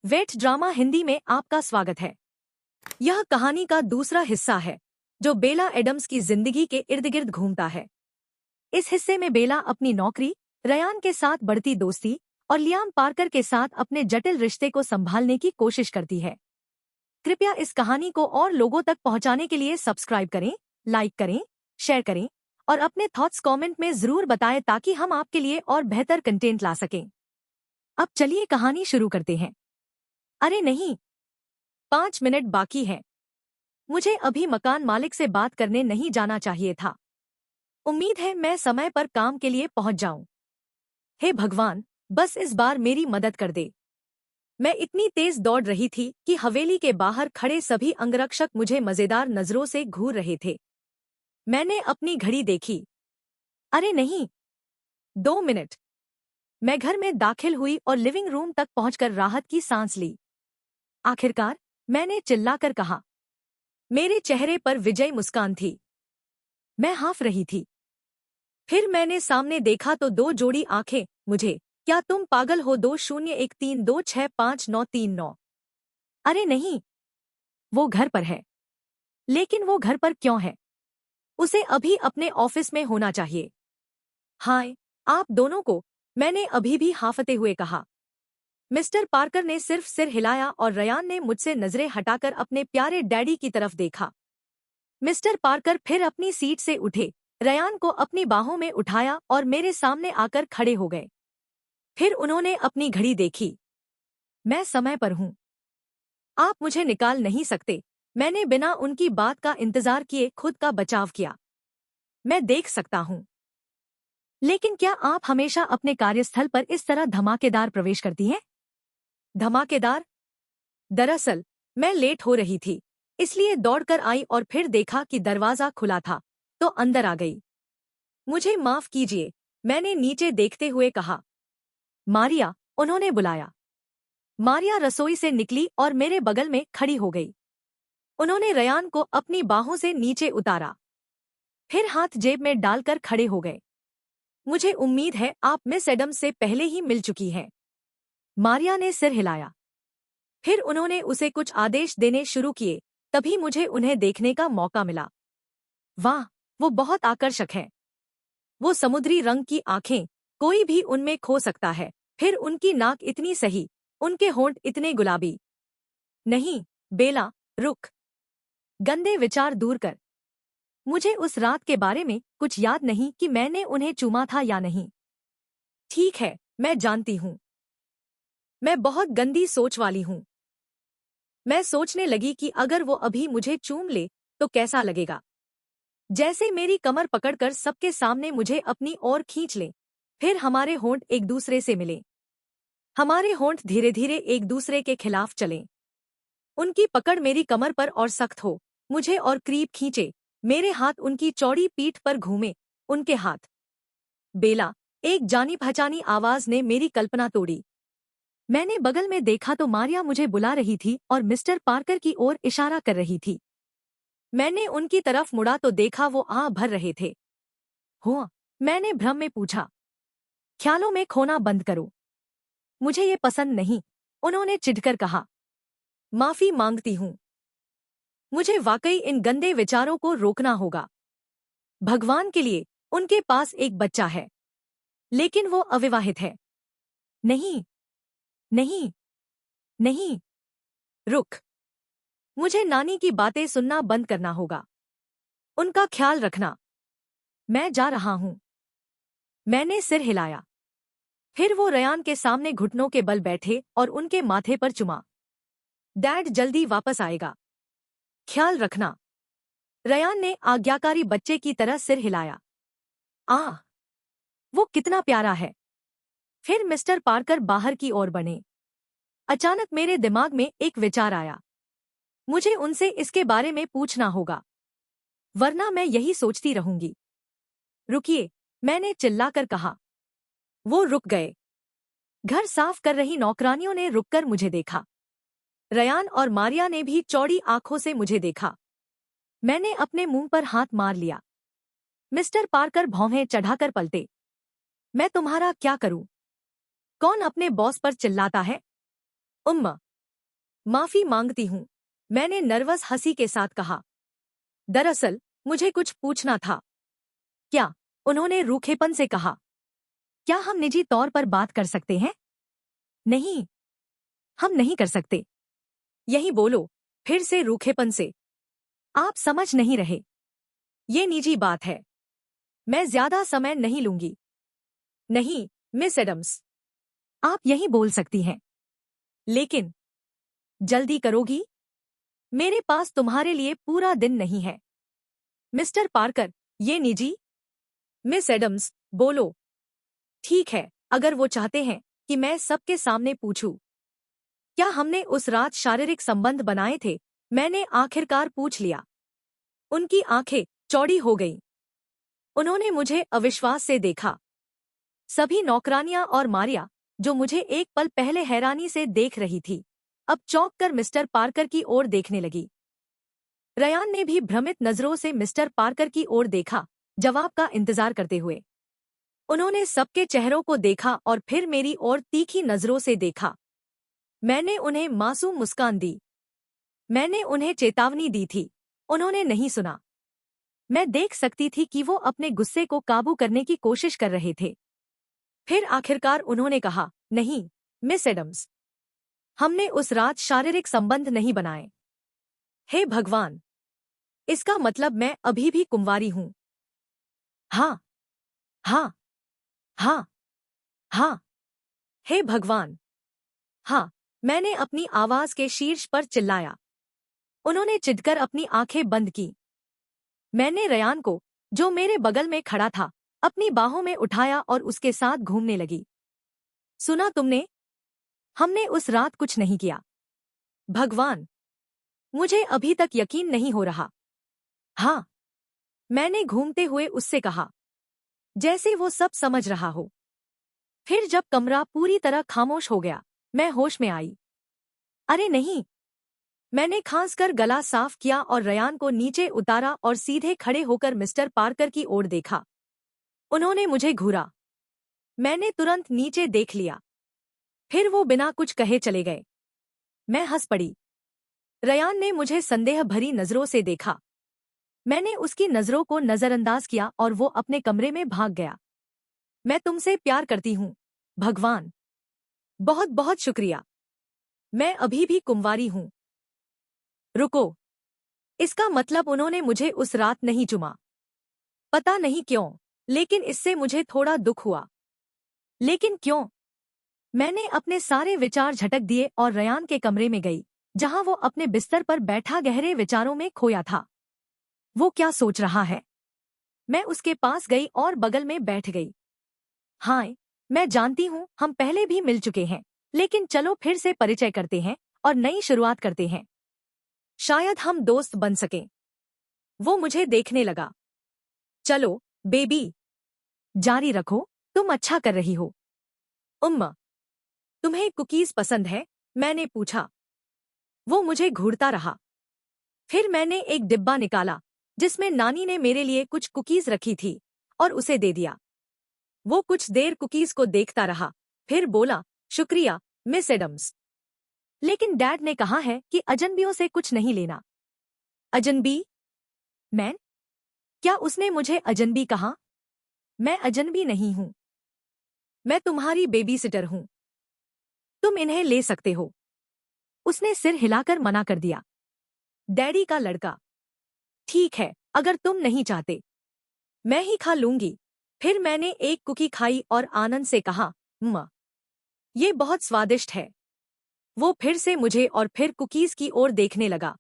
Wait drama Hindi में आपका स्वागत है। यह कहानी का दूसरा हिस्सा है जो बेला एडम्स की जिंदगी के इर्द गिर्द घूमता है। इस हिस्से में बेला अपनी नौकरी, रयान के साथ बढ़ती दोस्ती और लियाम पार्कर के साथ अपने जटिल रिश्ते को संभालने की कोशिश करती है। कृपया इस कहानी को और लोगों तक पहुंचाने के लिए सब्सक्राइब करें, लाइक करें, शेयर करें और अपने थॉट्स कमेंट में जरूर बताएं ताकि हम आपके लिए और बेहतर कंटेंट ला सकें। अब चलिए कहानी शुरू करते हैं। अरे नहीं, 5 मिनट बाकी है। मुझे अभी मकान मालिक से बात करने नहीं जाना चाहिए था। उम्मीद है मैं समय पर काम के लिए पहुंच जाऊं। हे भगवान, बस इस बार मेरी मदद कर दे। मैं इतनी तेज दौड़ रही थी कि हवेली के बाहर खड़े सभी अंगरक्षक मुझे मजेदार नजरों से घूर रहे थे। मैंने अपनी घड़ी देखी। अरे नहीं, 2 मिनट। मैं घर में दाखिल हुई और लिविंग रूम तक पहुंचकर राहत की सांस ली। आखिरकार, मैंने चिल्लाकर कहा। मेरे चेहरे पर विजय मुस्कान थी। मैं हाँफ रही थी। फिर मैंने सामने देखा तो 2 जोड़ी आंखें मुझे। क्या तुम पागल हो? 2013265939। अरे नहीं, वो घर पर है। लेकिन वो घर पर क्यों है? उसे अभी अपने ऑफिस में होना चाहिए। हाय, आप दोनों को, मैंने अभी भी हांफते हुए कहा। मिस्टर पार्कर ने सिर्फ सिर हिलाया और रयान ने मुझसे नजरें हटाकर अपने प्यारे डैडी की तरफ देखा। मिस्टर पार्कर फिर अपनी सीट से उठे, रयान को अपनी बाहों में उठाया और मेरे सामने आकर खड़े हो गए। फिर उन्होंने अपनी घड़ी देखी। मैं समय पर हूं। आप मुझे निकाल नहीं सकते। मैंने बिना उनकी बात का इंतजार किए खुद का बचाव किया। मैं देख सकता हूं। लेकिन क्या आप हमेशा अपने कार्यस्थल पर इस तरह धमाकेदार प्रवेश करती हैं? धमाकेदार? दरअसल, मैं लेट हो रही थी, इसलिए दौड़कर आई और फिर देखा कि दरवाजा खुला था, तो अंदर आ गई। मुझे माफ कीजिए, मैंने नीचे देखते हुए कहा। मारिया, उन्होंने बुलाया। मारिया रसोई से निकली और मेरे बगल में खड़ी हो गई। उन्होंने रयान को अपनी बाहों से नीचे उतारा, फिर हाथ जेब में डालकर खड़े हो गए। मुझे उम्मीद है आप मिस एडम्स से पहले ही मिल चुकी हैं। मारिया ने सिर हिलाया। फिर उन्होंने उसे कुछ आदेश देने शुरू किए, तभी मुझे उन्हें देखने का मौका मिला। वाह, वो बहुत आकर्षक है। वो समुद्री रंग की आंखें, कोई भी उनमें खो सकता है। फिर उनकी नाक इतनी सही, उनके होंठ इतने गुलाबी। नहीं, बेला, रुक। गंदे विचार दूर कर। मुझे उस रात के बारे में कुछ याद नहीं कि मैंने उन्हें चूमा था या नहीं। ठीक है, मैं जानती हूँ। मैं बहुत गंदी सोच वाली हूँ। मैं सोचने लगी कि अगर वो अभी मुझे चूम ले तो कैसा लगेगा। जैसे मेरी कमर पकड़कर सबके सामने मुझे अपनी ओर खींच ले। फिर हमारे होंठ एक दूसरे से मिले। हमारे होंठ धीरे धीरे एक दूसरे के खिलाफ चलें। उनकी पकड़ मेरी कमर पर और सख्त हो, मुझे और करीब खींचे। मेरे हाथ उनकी चौड़ी पीठ पर घूमे, उनके हाथ। बेला, एक जानी पहचानी आवाज ने मेरी कल्पना तोड़ी। मैंने बगल में देखा तो मारिया मुझे बुला रही थी और मिस्टर पार्कर की ओर इशारा कर रही थी। मैंने उनकी तरफ मुड़ा तो देखा वो आह भर रहे थे। हुआ? मैंने भ्रम में पूछा। ख्यालों में खोना बंद करो। मुझे ये पसंद नहीं, उन्होंने चिढ़कर कहा। माफी मांगती हूं। मुझे वाकई इन गंदे विचारों को रोकना होगा। भगवान के लिए, उनके पास एक बच्चा है, लेकिन वो अविवाहित है। नहीं, नहीं, नहीं, रुक। मुझे नानी की बातें सुनना बंद करना होगा। उनका ख्याल रखना। मैं जा रहा हूं। मैंने सिर हिलाया। फिर वो रयान के सामने घुटनों के बल बैठे और उनके माथे पर चुमा। डैड जल्दी वापस आएगा। ख्याल रखना। रयान ने आज्ञाकारी बच्चे की तरह सिर हिलाया। आह, वो कितना प्यारा है। फिर मिस्टर पार्कर बाहर की ओर बढ़े। अचानक मेरे दिमाग में एक विचार आया। मुझे उनसे इसके बारे में पूछना होगा, वरना मैं यही सोचती रहूंगी। रुकिए, मैंने चिल्लाकर कहा। वो रुक गए। घर साफ कर रही नौकरानियों ने रुककर मुझे देखा। रयान और मारिया ने भी चौड़ी आंखों से मुझे देखा। मैंने अपने मुंह पर हाथ मार लिया। मिस्टर पार्कर भौहें चढ़ाकर पलटे। मैं तुम्हारा क्या करूं? कौन अपने बॉस पर चिल्लाता है? उम्मा, माफी मांगती हूँ, मैंने नर्वस हंसी के साथ कहा। दरअसल मुझे कुछ पूछना था। क्या? उन्होंने रूखेपन से कहा। क्या हम निजी तौर पर बात कर सकते हैं? नहीं, हम नहीं कर सकते। यही बोलो, फिर से रूखेपन से। आप समझ नहीं रहे। ये निजी बात है। मैं ज्यादा समय नहीं लूंगी। नहीं, मिस एडम्स, आप यही बोल सकती हैं। लेकिन जल्दी करोगी? मेरे पास तुम्हारे लिए पूरा दिन नहीं है। मिस्टर पार्कर, ये निजी। मिस एडम्स, बोलो। ठीक है, अगर वो चाहते हैं कि मैं सबके सामने पूछूं, क्या हमने उस रात शारीरिक संबंध बनाए थे? मैंने आखिरकार पूछ लिया। उनकी आंखें चौड़ी हो गईं। उन्होंने मुझे अविश्वास से देखा। सभी नौकरानियां और मारिया, जो मुझे एक पल पहले हैरानी से देख रही थी, अब चौंक कर मिस्टर पार्कर की ओर देखने लगी। रयान ने भी भ्रमित नजरों से मिस्टर पार्कर की ओर देखा, जवाब का इंतजार करते हुए। उन्होंने सबके चेहरों को देखा और फिर मेरी ओर तीखी नजरों से देखा। मैंने उन्हें मासूम मुस्कान दी। मैंने उन्हें चेतावनी दी थी। उन्होंने नहीं सुना। मैं देख सकती थी कि वो अपने गुस्से को काबू करने की कोशिश कर रहे थे। फिर आखिरकार उन्होंने कहा, नहीं, मिस एडम्स, हमने उस रात शारीरिक संबंध नहीं बनाए। हे भगवान! इसका मतलब मैं अभी भी कुंवारी हूं। हाँ, हाँ, हाँ, हाँ, हे भगवान! हाँ, मैंने अपनी आवाज के शीर्ष पर चिल्लाया। उन्होंने चिढ़कर अपनी आंखें बंद की। मैंने रयान को, जो मेरे बगल में खड़ा था, अपनी बाहों में उठाया और उसके साथ घूमने लगी। सुना तुमने? हमने उस रात कुछ नहीं किया। भगवान! मुझे अभी तक यकीन नहीं हो रहा। हाँ, मैंने घूमते हुए उससे कहा, जैसे वो सब समझ रहा हो। फिर जब कमरा पूरी तरह खामोश हो गया, मैं होश में आई। अरे नहीं! मैंने खांसकर गला साफ किया और रयान को नीचे उतारा और सीधे खड़े होकर मिस्टर पार्कर की ओर देखा। उन्होंने मुझे घूरा। मैंने तुरंत नीचे देख लिया। फिर वो बिना कुछ कहे चले गए। मैं हंस पड़ी। रयान ने मुझे संदेह भरी नजरों से देखा। मैंने उसकी नजरों को नजरअंदाज किया और वो अपने कमरे में भाग गया। मैं तुमसे प्यार करती हूँ, भगवान। बहुत बहुत शुक्रिया। मैं अभी भी कुंवारी हूँ। रुको, इसका मतलब उन्होंने मुझे उस रात नहीं चुमा। पता नहीं क्यों, लेकिन इससे मुझे थोड़ा दुख हुआ। लेकिन क्यों? मैंने अपने सारे विचार झटक दिए और रयान के कमरे में गई, जहां वो अपने बिस्तर पर बैठा गहरे विचारों में खोया था। वो क्या सोच रहा है? मैं उसके पास गई और बगल में बैठ गई। हाय, मैं जानती हूँ हम पहले भी मिल चुके हैं, लेकिन चलो फिर से परिचय करते हैं और नई शुरुआत करते हैं। शायद हम दोस्त बन सकें। वो मुझे देखने लगा। चलो, बेबी, जारी रखो, तुम अच्छा कर रही हो। उम्मा, तुम्हें कुकीज पसंद है? मैंने पूछा। वो मुझे घूरता रहा। फिर मैंने एक डिब्बा निकाला, जिसमें नानी ने मेरे लिए कुछ कुकीज रखी थी, और उसे दे दिया। वो कुछ देर कुकीज को देखता रहा, फिर बोला, शुक्रिया, मिस एडम्स। लेकिन डैड ने कहा है कि अजनबियों से कुछ नहीं लेना। अजनबी? मैं? क्या उसने मुझे अजनबी कहा? मैं अजनबी नहीं हूं। मैं तुम्हारी बेबी सिटर हूं। तुम इन्हें ले सकते हो। उसने सिर हिलाकर मना कर दिया। डैडी का लड़का। ठीक है, अगर तुम नहीं चाहते, मैं ही खा लूंगी। फिर मैंने एक कुकी खाई और आनंद से कहा, माँ, ये बहुत स्वादिष्ट है। वो फिर से मुझे और फिर कुकीज की ओर देखने लगा।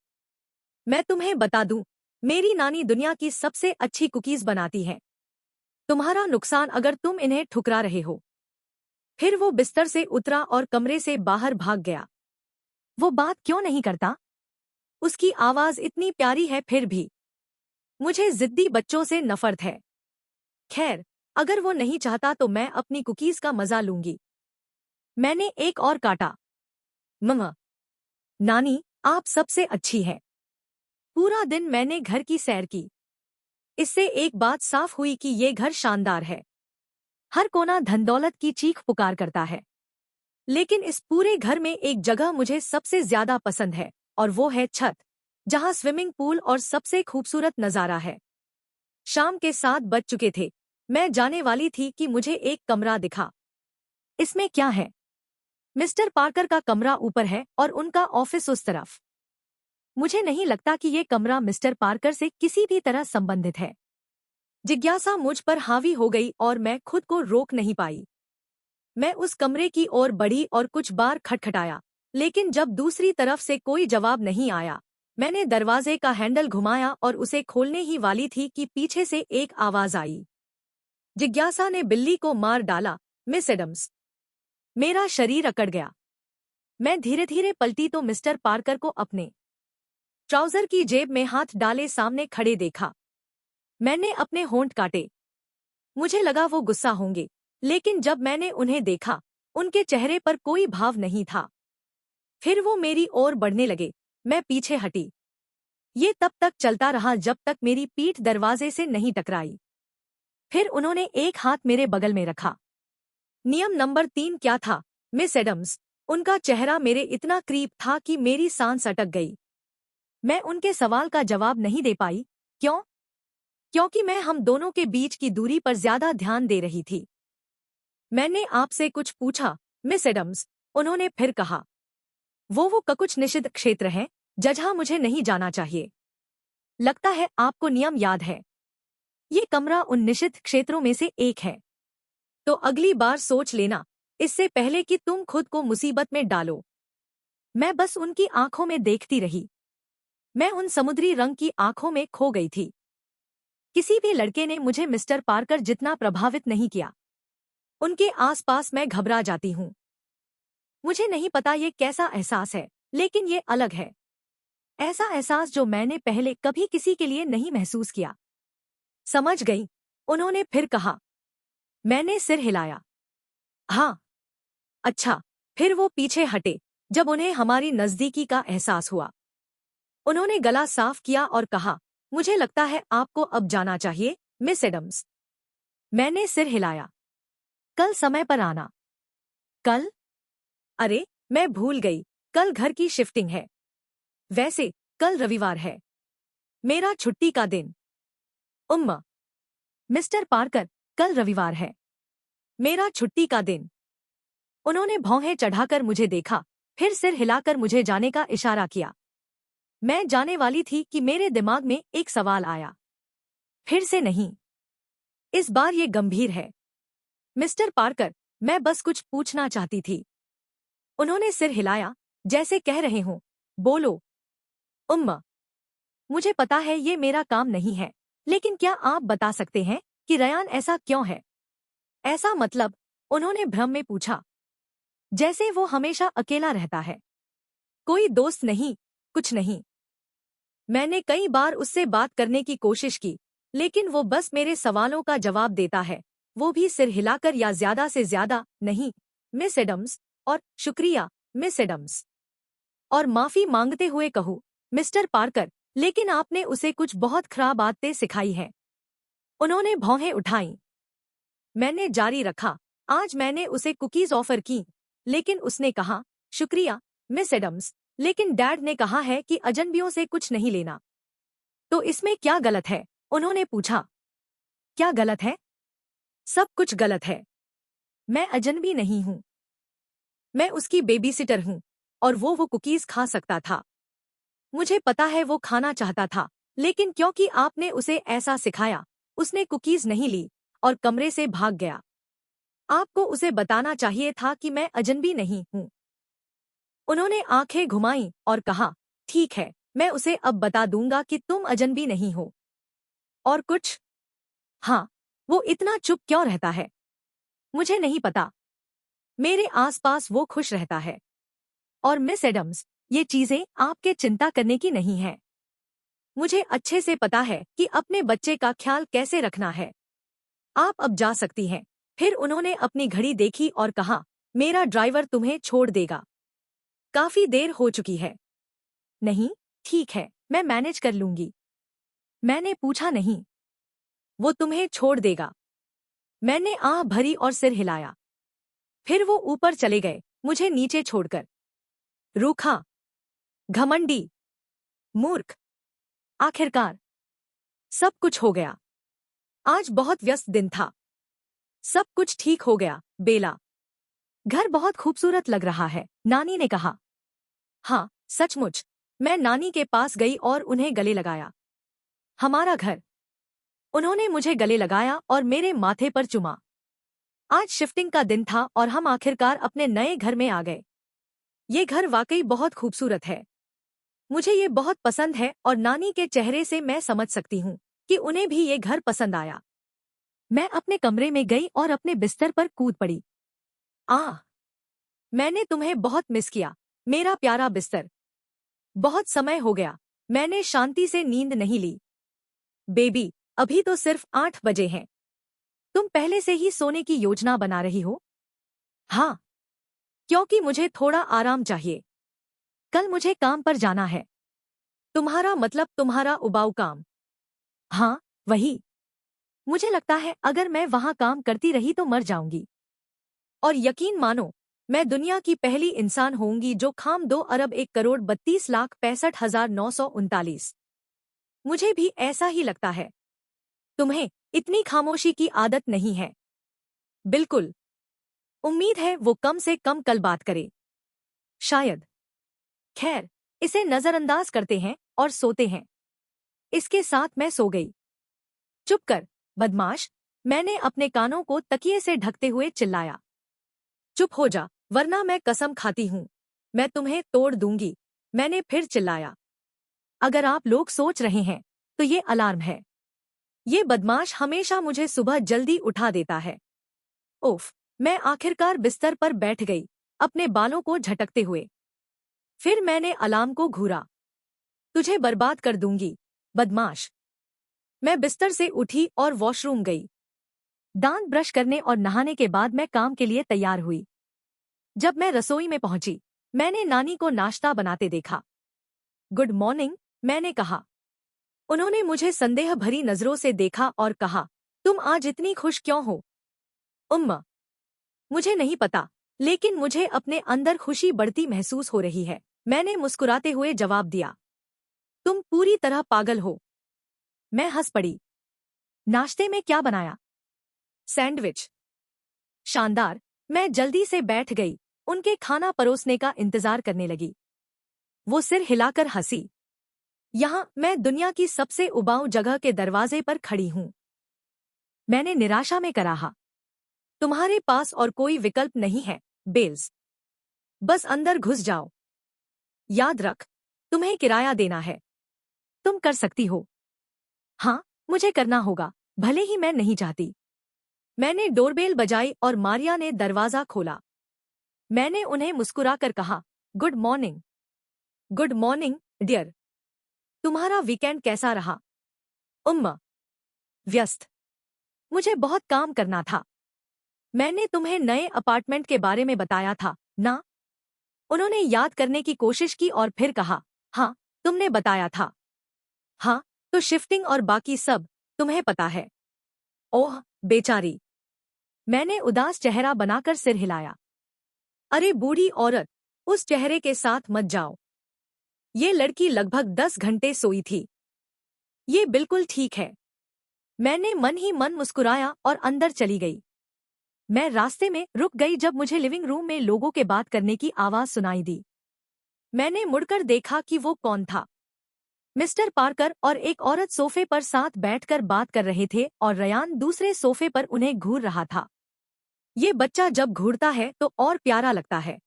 मैं तुम्हें बता दूं, मेरी नानी दुनिया की सबसे अच्छी कुकीज बनाती है। तुम्हारा नुकसान अगर तुम इन्हें ठुकरा रहे हो। फिर वो बिस्तर से उतरा और कमरे से बाहर भाग गया। वो बात क्यों नहीं करता? उसकी आवाज इतनी प्यारी है फिर भी। मुझे जिद्दी बच्चों से नफरत है। खैर, अगर वो नहीं चाहता तो मैं अपनी कुकीज का मजा लूंगी। मैंने एक और काटा। मम्मा, नानी, आप सबसे अच्छी है। पूरा दिन मैंने घर की सैर की। इससे एक बात साफ हुई कि ये घर शानदार है। हर कोना धन दौलत की चीख पुकार करता है। लेकिन इस पूरे घर में एक जगह मुझे सबसे ज्यादा पसंद है, और वो है छत, जहां स्विमिंग पूल और सबसे खूबसूरत नजारा है। शाम के 7 बज चुके थे। मैं जाने वाली थी कि मुझे एक कमरा दिखा। इसमें क्या है? मिस्टर पार्कर का कमरा ऊपर है और उनका ऑफिस उस तरफ। मुझे नहीं लगता कि ये कमरा मिस्टर पार्कर से किसी भी तरह संबंधित है। जिज्ञासा मुझ पर हावी हो गई और मैं खुद को रोक नहीं पाई। मैं उस कमरे की ओर बढ़ी और कुछ बार खटखटाया, लेकिन जब दूसरी तरफ से कोई जवाब नहीं आया, मैंने दरवाजे का हैंडल घुमाया और उसे खोलने ही वाली थी कि पीछे से एक आवाज आई। जिज्ञासा ने बिल्ली को मार डाला, मिस एडम्स। मेरा शरीर अकड़ गया। मैं धीरे धीरे पलटी तो मिस्टर पार्कर को अपने ट्राउजर की जेब में हाथ डाले सामने खड़े देखा। मैंने अपने होंठ काटे। मुझे लगा वो गुस्सा होंगे, लेकिन जब मैंने उन्हें देखा, उनके चेहरे पर कोई भाव नहीं था। फिर वो मेरी ओर बढ़ने लगे। मैं पीछे हटी। ये तब तक चलता रहा जब तक मेरी पीठ दरवाजे से नहीं टकराई। फिर उन्होंने एक हाथ मेरे बगल में रखा। नियम नंबर 3 क्या था, मिस एडम्स? उनका चेहरा मेरे इतना करीब था कि मेरी सांस अटक गई। मैं उनके सवाल का जवाब नहीं दे पाई। क्यों? क्योंकि मैं हम दोनों के बीच की दूरी पर ज्यादा ध्यान दे रही थी। मैंने आपसे कुछ पूछा, मिस एडम्स, उन्होंने फिर कहा। वो कुछ निषिद्ध क्षेत्र है, जहाँ मुझे नहीं जाना चाहिए। लगता है आपको नियम याद है। ये कमरा उन निषिद्ध क्षेत्रों में से एक है। तो अगली बार सोच लेना, इससे पहले कि तुम खुद को मुसीबत में डालो। मैं बस उनकी आंखों में देखती रही। मैं उन समुद्री रंग की आंखों में खो गई थी। किसी भी लड़के ने मुझे मिस्टर पार्कर जितना प्रभावित नहीं किया। उनके आसपास मैं घबरा जाती हूँ। मुझे नहीं पता ये कैसा एहसास है, लेकिन ये अलग है। ऐसा एहसास जो मैंने पहले कभी किसी के लिए नहीं महसूस किया। समझ गई, उन्होंने फिर कहा। मैंने सिर हिलाया। हाँ। अच्छा। फिर वो पीछे हटे जब उन्हें हमारी नजदीकी का एहसास हुआ। उन्होंने गला साफ किया और कहा, मुझे लगता है आपको अब जाना चाहिए, मिस एडम्स। मैंने सिर हिलाया। कल समय पर आना। कल? अरे, मैं भूल गई, कल घर की शिफ्टिंग है। वैसे कल रविवार है, मेरा छुट्टी का दिन। उम्मा। मिस्टर पार्कर, कल रविवार है, मेरा छुट्टी का दिन। उन्होंने भौहें चढ़ाकर मुझे देखा, फिर सिर हिलाकर मुझे जाने का इशारा किया। मैं जाने वाली थी कि मेरे दिमाग में एक सवाल आया। फिर से नहीं। इस बार ये गंभीर है। मिस्टर पार्कर, मैं बस कुछ पूछना चाहती थी। उन्होंने सिर हिलाया, जैसे कह रहे हों, बोलो। उम्मा। मुझे पता है ये मेरा काम नहीं है, लेकिन क्या आप बता सकते हैं कि रयान ऐसा क्यों है? ऐसा मतलब? उन्होंने भ्रम में पूछा। जैसे वो हमेशा अकेला रहता है। कोई दोस्त नहीं, कुछ नहीं। मैंने कई बार उससे बात करने की कोशिश की, लेकिन वो बस मेरे सवालों का जवाब देता है, वो भी सिर हिलाकर या ज्यादा से ज्यादा, नहीं, मिस एडम्स, और शुक्रिया, मिस एडम्स। और माफी मांगते हुए कहूँ, मिस्टर पार्कर, लेकिन आपने उसे कुछ बहुत खराब आदतें सिखाई हैं। उन्होंने भौहें उठाईं। मैंने जारी रखा, आज मैंने उसे कुकीज ऑफर की, लेकिन उसने कहा, शुक्रिया, मिस एडम्स, लेकिन डैड ने कहा है कि अजनबियों से कुछ नहीं लेना। तो इसमें क्या गलत है? उन्होंने पूछा। क्या गलत है? सब कुछ गलत है। मैं अजनबी नहीं हूँ। मैं उसकी बेबीसिटर हूँ, और वो कुकीज खा सकता था। मुझे पता है वो खाना चाहता था, लेकिन क्योंकि आपने उसे ऐसा सिखाया, उसने कुकीज नहीं ली और कमरे से भाग गया। आपको उसे बताना चाहिए था कि मैं अजनबी नहीं हूँ। उन्होंने आंखें घुमाईं और कहा, ठीक है, मैं उसे अब बता दूंगा कि तुम अजनबी नहीं हो। और कुछ? हाँ। वो इतना चुप क्यों रहता है? मुझे नहीं पता। मेरे आसपास वो खुश रहता है। और मिस एडम्स, ये चीजें आपके चिंता करने की नहीं है। मुझे अच्छे से पता है कि अपने बच्चे का ख्याल कैसे रखना है। आप अब जा सकती हैं। फिर उन्होंने अपनी घड़ी देखी और कहा, मेरा ड्राइवर तुम्हें छोड़ देगा। काफी देर हो चुकी है। नहीं, ठीक है, मैं मैनेज कर लूंगी। मैंने पूछा, नहीं, वो तुम्हें छोड़ देगा। मैंने आह भरी और सिर हिलाया। फिर वो ऊपर चले गए मुझे नीचे छोड़कर। रूखा, घमंडी, मूर्ख। आखिरकार सब कुछ हो गया। आज बहुत व्यस्त दिन था। सब कुछ ठीक हो गया, बेला। घर बहुत खूबसूरत लग रहा है, नानी ने कहा। हाँ, सचमुच। मैं नानी के पास गई और उन्हें गले लगाया। हमारा घर। उन्होंने मुझे गले लगाया और मेरे माथे पर चुमा। आज शिफ्टिंग का दिन था और हम आखिरकार अपने नए घर में आ गए। ये घर वाकई बहुत खूबसूरत है। मुझे ये बहुत पसंद है और नानी के चेहरे से मैं समझ सकती हूँ कि उन्हें भी ये घर पसंद आया। मैं अपने कमरे में गई और अपने बिस्तर पर कूद पड़ी। आह! मैंने तुम्हें बहुत मिस किया, मेरा प्यारा बिस्तर। बहुत समय हो गया, मैंने शांति से नींद नहीं ली। बेबी, अभी तो सिर्फ 8 बजे हैं। तुम पहले से ही सोने की योजना बना रही हो? हाँ, क्योंकि मुझे थोड़ा आराम चाहिए। कल मुझे काम पर जाना है। तुम्हारा मतलब तुम्हारा उबाऊ काम? हाँ, वही। मुझे लगता है अगर मैं वहाँ काम करती रही तो मर जाऊंगी। और यकीन मानो, मैं दुनिया की पहली इंसान होंगी जो खाम 2 अरब 1 करोड़ 32 लाख 65,939। मुझे भी ऐसा ही लगता है। तुम्हें इतनी खामोशी की आदत नहीं है। बिल्कुल। उम्मीद है वो कम से कम कल बात करे। शायद। खैर, इसे नजरअंदाज करते हैं और सोते हैं। इसके साथ मैं सो गई। चुप कर, बदमाश। मैंने अपने कानों को तकिए से ढकते हुए चिल्लाया। चुप हो जा, वरना मैं कसम खाती हूँ मैं तुम्हें तोड़ दूंगी। मैंने फिर चिल्लाया। अगर आप लोग सोच रहे हैं तो ये अलार्म है। ये बदमाश हमेशा मुझे सुबह जल्दी उठा देता है। उफ, मैं आखिरकार बिस्तर पर बैठ गई, अपने बालों को झटकते हुए। फिर मैंने अलार्म को घूरा। तुझे बर्बाद कर दूंगी, बदमाश। मैं बिस्तर से उठी और वॉशरूम गई। दांत ब्रश करने और नहाने के बाद मैं काम के लिए तैयार हुई। जब मैं रसोई में पहुंची, मैंने नानी को नाश्ता बनाते देखा। गुड मॉर्निंग, मैंने कहा। उन्होंने मुझे संदेह भरी नजरों से देखा और कहा, तुम आज इतनी खुश क्यों हो? उम्मा, मुझे नहीं पता, लेकिन मुझे अपने अंदर खुशी बढ़ती महसूस हो रही है। मैंने मुस्कुराते हुए जवाब दिया। तुम पूरी तरह पागल हो। मैं हंस पड़ी। नाश्ते में क्या बनाया? सैंडविच। शानदार। मैं जल्दी से बैठ गई, उनके खाना परोसने का इंतजार करने लगी। वो सिर हिलाकर हंसी। यहाँ मैं दुनिया की सबसे उबाऊ जगह के दरवाजे पर खड़ी हूँ। मैंने निराशा में कराहा। तुम्हारे पास और कोई विकल्प नहीं है, बेल्स। बस अंदर घुस जाओ। याद रख, तुम्हें किराया देना है। तुम कर सकती हो। हाँ, मुझे करना होगा, भले ही मैं नहीं चाहती। मैंने डोरबेल बजाई और मारिया ने दरवाजा खोला। मैंने उन्हें मुस्कुराकर कहा, good morning. Good morning, dear. तुम्हारा वीकेंड कैसा रहा? उम्मा, व्यस्त। मुझे बहुत काम करना था। मैंने तुम्हें नए अपार्टमेंट के बारे में बताया था ना? उन्होंने याद करने की कोशिश की और फिर कहा, हाँ, तुमने बताया था। हाँ, तो शिफ्टिंग और बाकी सब तुम्हें पता है। ओह, बेचारी। मैंने उदास चेहरा बनाकर सिर हिलाया। अरे बूढ़ी औरत, उस चेहरे के साथ मत जाओ। ये लड़की लगभग 10 घंटे सोई थी। ये बिल्कुल ठीक है। मैंने मन ही मन मुस्कुराया और अंदर चली गई। मैं रास्ते में रुक गई जब मुझे लिविंग रूम में लोगों के बात करने की आवाज सुनाई दी। मैंने मुड़कर देखा कि वो कौन था। मिस्टर पार्कर और एक औरत सोफे पर साथ बैठकर बात कर रहे थे और रयान दूसरे सोफे पर उन्हें घूर रहा था। ये बच्चा जब घूरता है तो और प्यारा लगता है।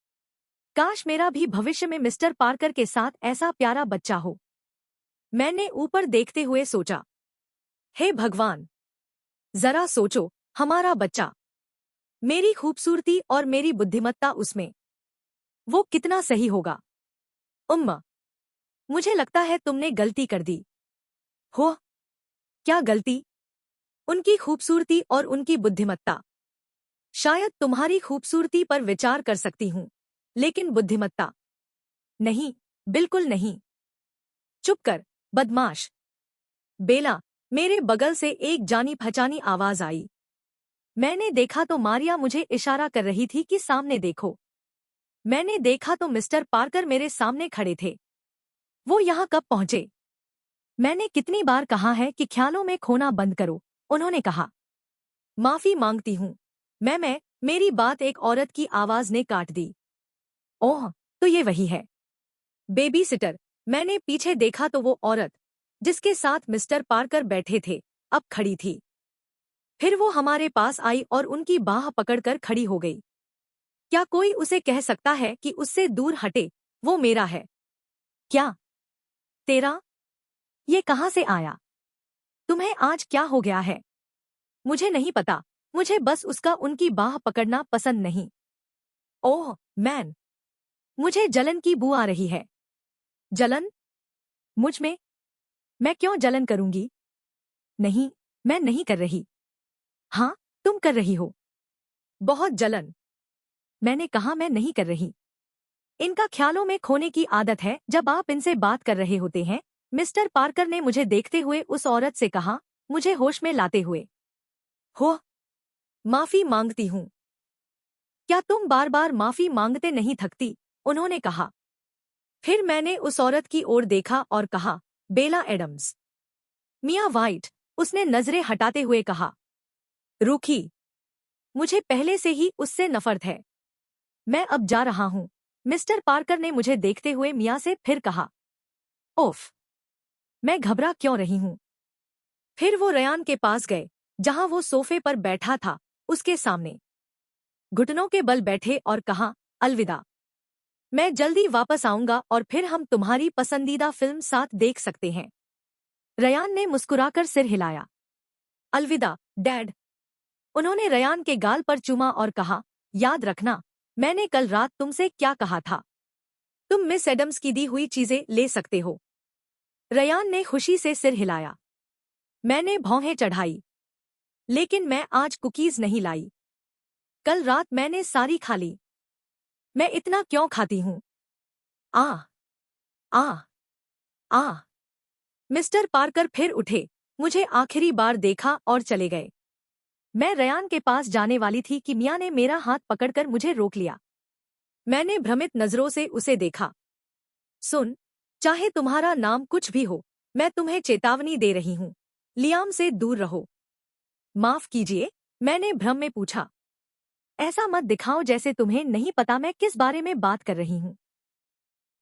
काश मेरा भी भविष्य में मिस्टर पार्कर के साथ ऐसा प्यारा बच्चा हो। मैंने ऊपर देखते हुए सोचा, हे भगवान! जरा सोचो, हमारा बच्चा, मेरी खूबसूरती और मेरी बुद्धिमत्ता उसमें, वो कितना सही होगा। उम्मा, मुझे लगता है तुमने गलती कर दी। हो? क्या गलती? उनकी खूबसूरती और उनकी बुद्धिमत्ता। शायद तुम्हारी खूबसूरती पर विचार कर सकती हूँ, लेकिन बुद्धिमत्ता नहीं, बिल्कुल नहीं। चुप कर, बदमाश। बेला, मेरे बगल से एक जानी पहचानी आवाज आई। मैंने देखा तो मारिया मुझे इशारा कर रही थी कि सामने देखो। मैंने देखा तो मिस्टर पार्कर मेरे सामने खड़े थे। वो यहाँ कब पहुंचे? मैंने कितनी बार कहा है कि ख्यालों में खोना बंद करो, उन्होंने कहा। माफी मांगती हूँ। मैं मेरी बात एक औरत की आवाज ने काट दी। ओह, तो ये वही है। Baby sitter. मैंने पीछे देखा तो वो औरत जिसके साथ मिस्टर पार्कर बैठे थे अब खड़ी थी। फिर वो हमारे पास आई और उनकी बाह पकड़कर खड़ी हो गई। क्या कोई उसे कह सकता है कि उससे दूर हटे? वो मेरा है। क्या तेरा? ये कहाँ से आया? तुम्हें आज क्या हो गया है? मुझे नहीं पता, मुझे बस उसका उनकी बाह पकड़ना पसंद नहीं। ओह मैन, मुझे जलन की बू आ रही है। जलन? मुझ में? मैं क्यों जलन करूंगी? नहीं, मैं नहीं कर रही। हाँ, तुम कर रही हो। बहुत जलन। मैंने कहा मैं नहीं कर रही। इनका ख्यालों में खोने की आदत है जब आप इनसे बात कर रहे होते हैं। मिस्टर पार्कर ने मुझे देखते हुए उस औरत से कहा, मुझे होश में लाते हुए। हो, माफी मांगती हूँ। क्या तुम बार बार माफी मांगते नहीं थकती? उन्होंने कहा। फिर मैंने उस औरत की ओर देखा और कहा, बेला एडम्स। मिया वाइट, उसने नजरें हटाते हुए कहा। रूखी, मुझे पहले से ही उससे नफरत है। मैं अब जा रहा हूँ। मिस्टर पार्कर ने मुझे देखते हुए मिया से फिर कहा। ओफ, मैं घबरा क्यों रही हूँ? फिर वो रयान के पास गए जहां वो सोफे पर बैठा था, उसके सामने घुटनों के बल बैठे और कहा, अलविदा। मैं जल्दी वापस आऊंगा और फिर हम तुम्हारी पसंदीदा फिल्म साथ देख सकते हैं। रयान ने मुस्कुराकर सिर हिलाया। अलविदा, डैड। उन्होंने रयान के गाल पर चूमा और कहा, याद रखना, मैंने कल रात तुमसे क्या कहा था। तुम मिस एडम्स की दी हुई चीजें ले सकते हो। रयान ने खुशी से सिर हिलाया। मैंने भौहें चढ़ाई। लेकिन मैं आज कुकीज नहीं लाई। कल रात मैंने सारी खा ली। मैं इतना क्यों खाती हूँ? आ आ आ मिस्टर पार्कर फिर उठे, मुझे आखिरी बार देखा और चले गए। मैं रयान के पास जाने वाली थी कि मिया ने मेरा हाथ पकड़कर मुझे रोक लिया। मैंने भ्रमित नजरों से उसे देखा। सुन, चाहे तुम्हारा नाम कुछ भी हो, मैं तुम्हें चेतावनी दे रही हूँ। लियाम से दूर रहो। माफ कीजिए, मैंने भ्रम में पूछा। ऐसा मत दिखाओ जैसे तुम्हें नहीं पता मैं किस बारे में बात कर रही हूँ।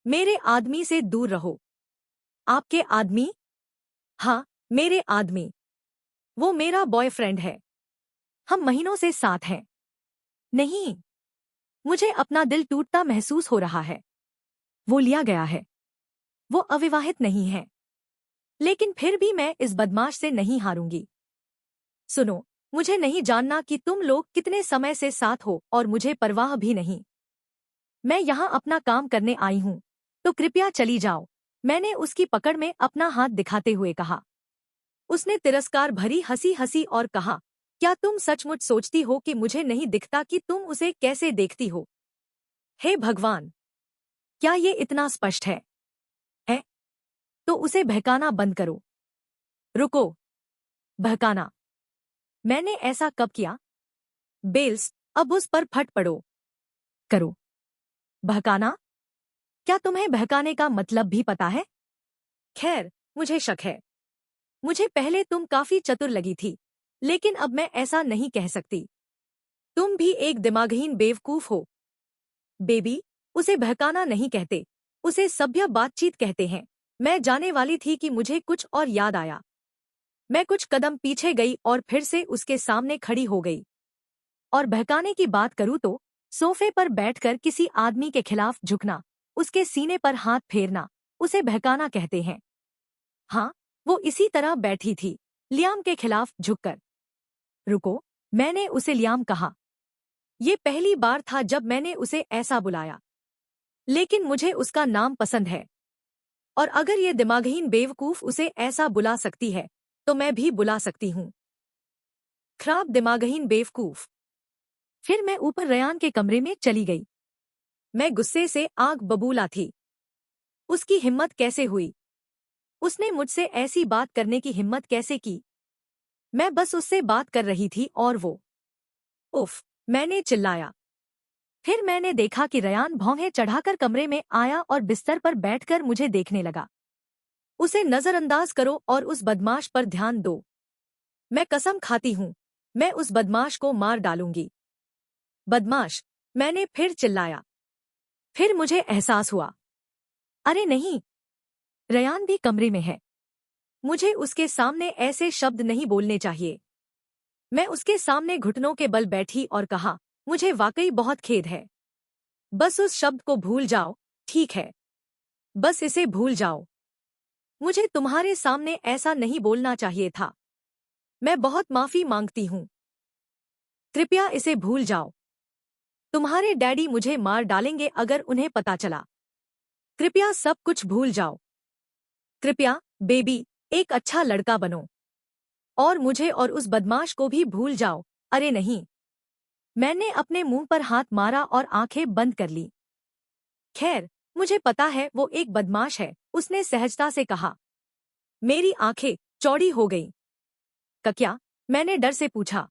मेरे आदमी से दूर रहो। आपके आदमी? हाँ, मेरे आदमी। वो मेरा बॉयफ्रेंड है। हम महीनों से साथ हैं। नहीं, मुझे अपना दिल टूटता महसूस हो रहा है। वो लिया गया है। वो अविवाहित नहीं है। लेकिन फिर भी मैं इस बदमाश से नहीं हारूंगी। सुनो, मुझे नहीं जानना कि तुम लोग कितने समय से साथ हो और मुझे परवाह भी नहीं। मैं यहाँ अपना काम करने आई हूँ, तो कृपया चली जाओ। मैंने उसकी पकड़ में अपना हाथ दिखाते हुए कहा। उसने तिरस्कार भरी हंसी हंसी और कहा, क्या तुम सचमुच सोचती हो कि मुझे नहीं दिखता कि तुम उसे कैसे देखती हो? हे भगवान, क्या ये इतना स्पष्ट है? है? तो उसे बहकाना बंद करो। रुको। बहकाना? मैंने ऐसा कब किया? बेल्स, अब उस पर फट पड़ो। करो। बहकाना? क्या तुम्हें बहकाने का मतलब भी पता है? खैर, मुझे शक है। मुझे पहले तुम काफी चतुर लगी थी, लेकिन अब मैं ऐसा नहीं कह सकती। तुम भी एक दिमागहीन बेवकूफ हो। बेबी, उसे बहकाना नहीं कहते, उसे सभ्य बातचीत कहते हैं। मैं जाने वाली थी कि मुझे कुछ और याद आया। मैं कुछ कदम पीछे गई और फिर से उसके सामने खड़ी हो गई। और बहकाने की बात करूं तो सोफे पर बैठकर किसी आदमी के खिलाफ झुकना, उसके सीने पर हाथ फेरना, उसे बहकाना कहते हैं। हाँ, वो इसी तरह बैठी थी, लियाम के खिलाफ झुककर। रुको, मैंने उसे लियाम कहा। ये पहली बार था जब मैंने उसे ऐसा बुलाया। लेकिन मुझे उसका नाम पसंद है। और अगर ये दिमागहीन बेवकूफ उसे ऐसा बुला सकती है, तो मैं भी बुला सकती हूँ। खराब दिमागहीन बेवकूफ। फिर मैं ऊपर रयान के कमरे में चली गई। मैं गुस्से से आग बबूला थी। उसकी हिम्मत कैसे हुई? उसने मुझसे ऐसी बात करने की हिम्मत कैसे की? मैं बस उससे बात कर रही थी और वो। उफ, मैंने चिल्लाया। फिर मैंने देखा कि रयान भौहें चढ़ाकर कमरे में आया और बिस्तर पर बैठकर मुझे देखने लगा। उसे नजरअंदाज करो और उस बदमाश पर ध्यान दो। मैं कसम खाती हूँ, मैं उस बदमाश को मार डालूंगी। बदमाश, मैंने फिर चिल्लाया। फिर मुझे एहसास हुआ, अरे नहीं, रयान भी कमरे में है। मुझे उसके सामने ऐसे शब्द नहीं बोलने चाहिए। मैं उसके सामने घुटनों के बल बैठी और कहा, मुझे वाकई बहुत खेद है। बस उस शब्द को भूल जाओ, ठीक है? बस इसे भूल जाओ। मुझे तुम्हारे सामने ऐसा नहीं बोलना चाहिए था। मैं बहुत माफी मांगती हूँ। कृपया इसे भूल जाओ। तुम्हारे डैडी मुझे मार डालेंगे अगर उन्हें पता चला। कृपया सब कुछ भूल जाओ। कृपया, बेबी, एक अच्छा लड़का बनो। और मुझे और उस बदमाश को भी भूल जाओ। अरे नहीं। मैंने अपने मुंह पर हाथ मारा और आंखें बंद कर ली। खैर, मुझे पता है वो एक बदमाश है, उसने सहजता से कहा। मेरी आंखें चौड़ी हो गईं। क्या? मैंने डर से पूछा।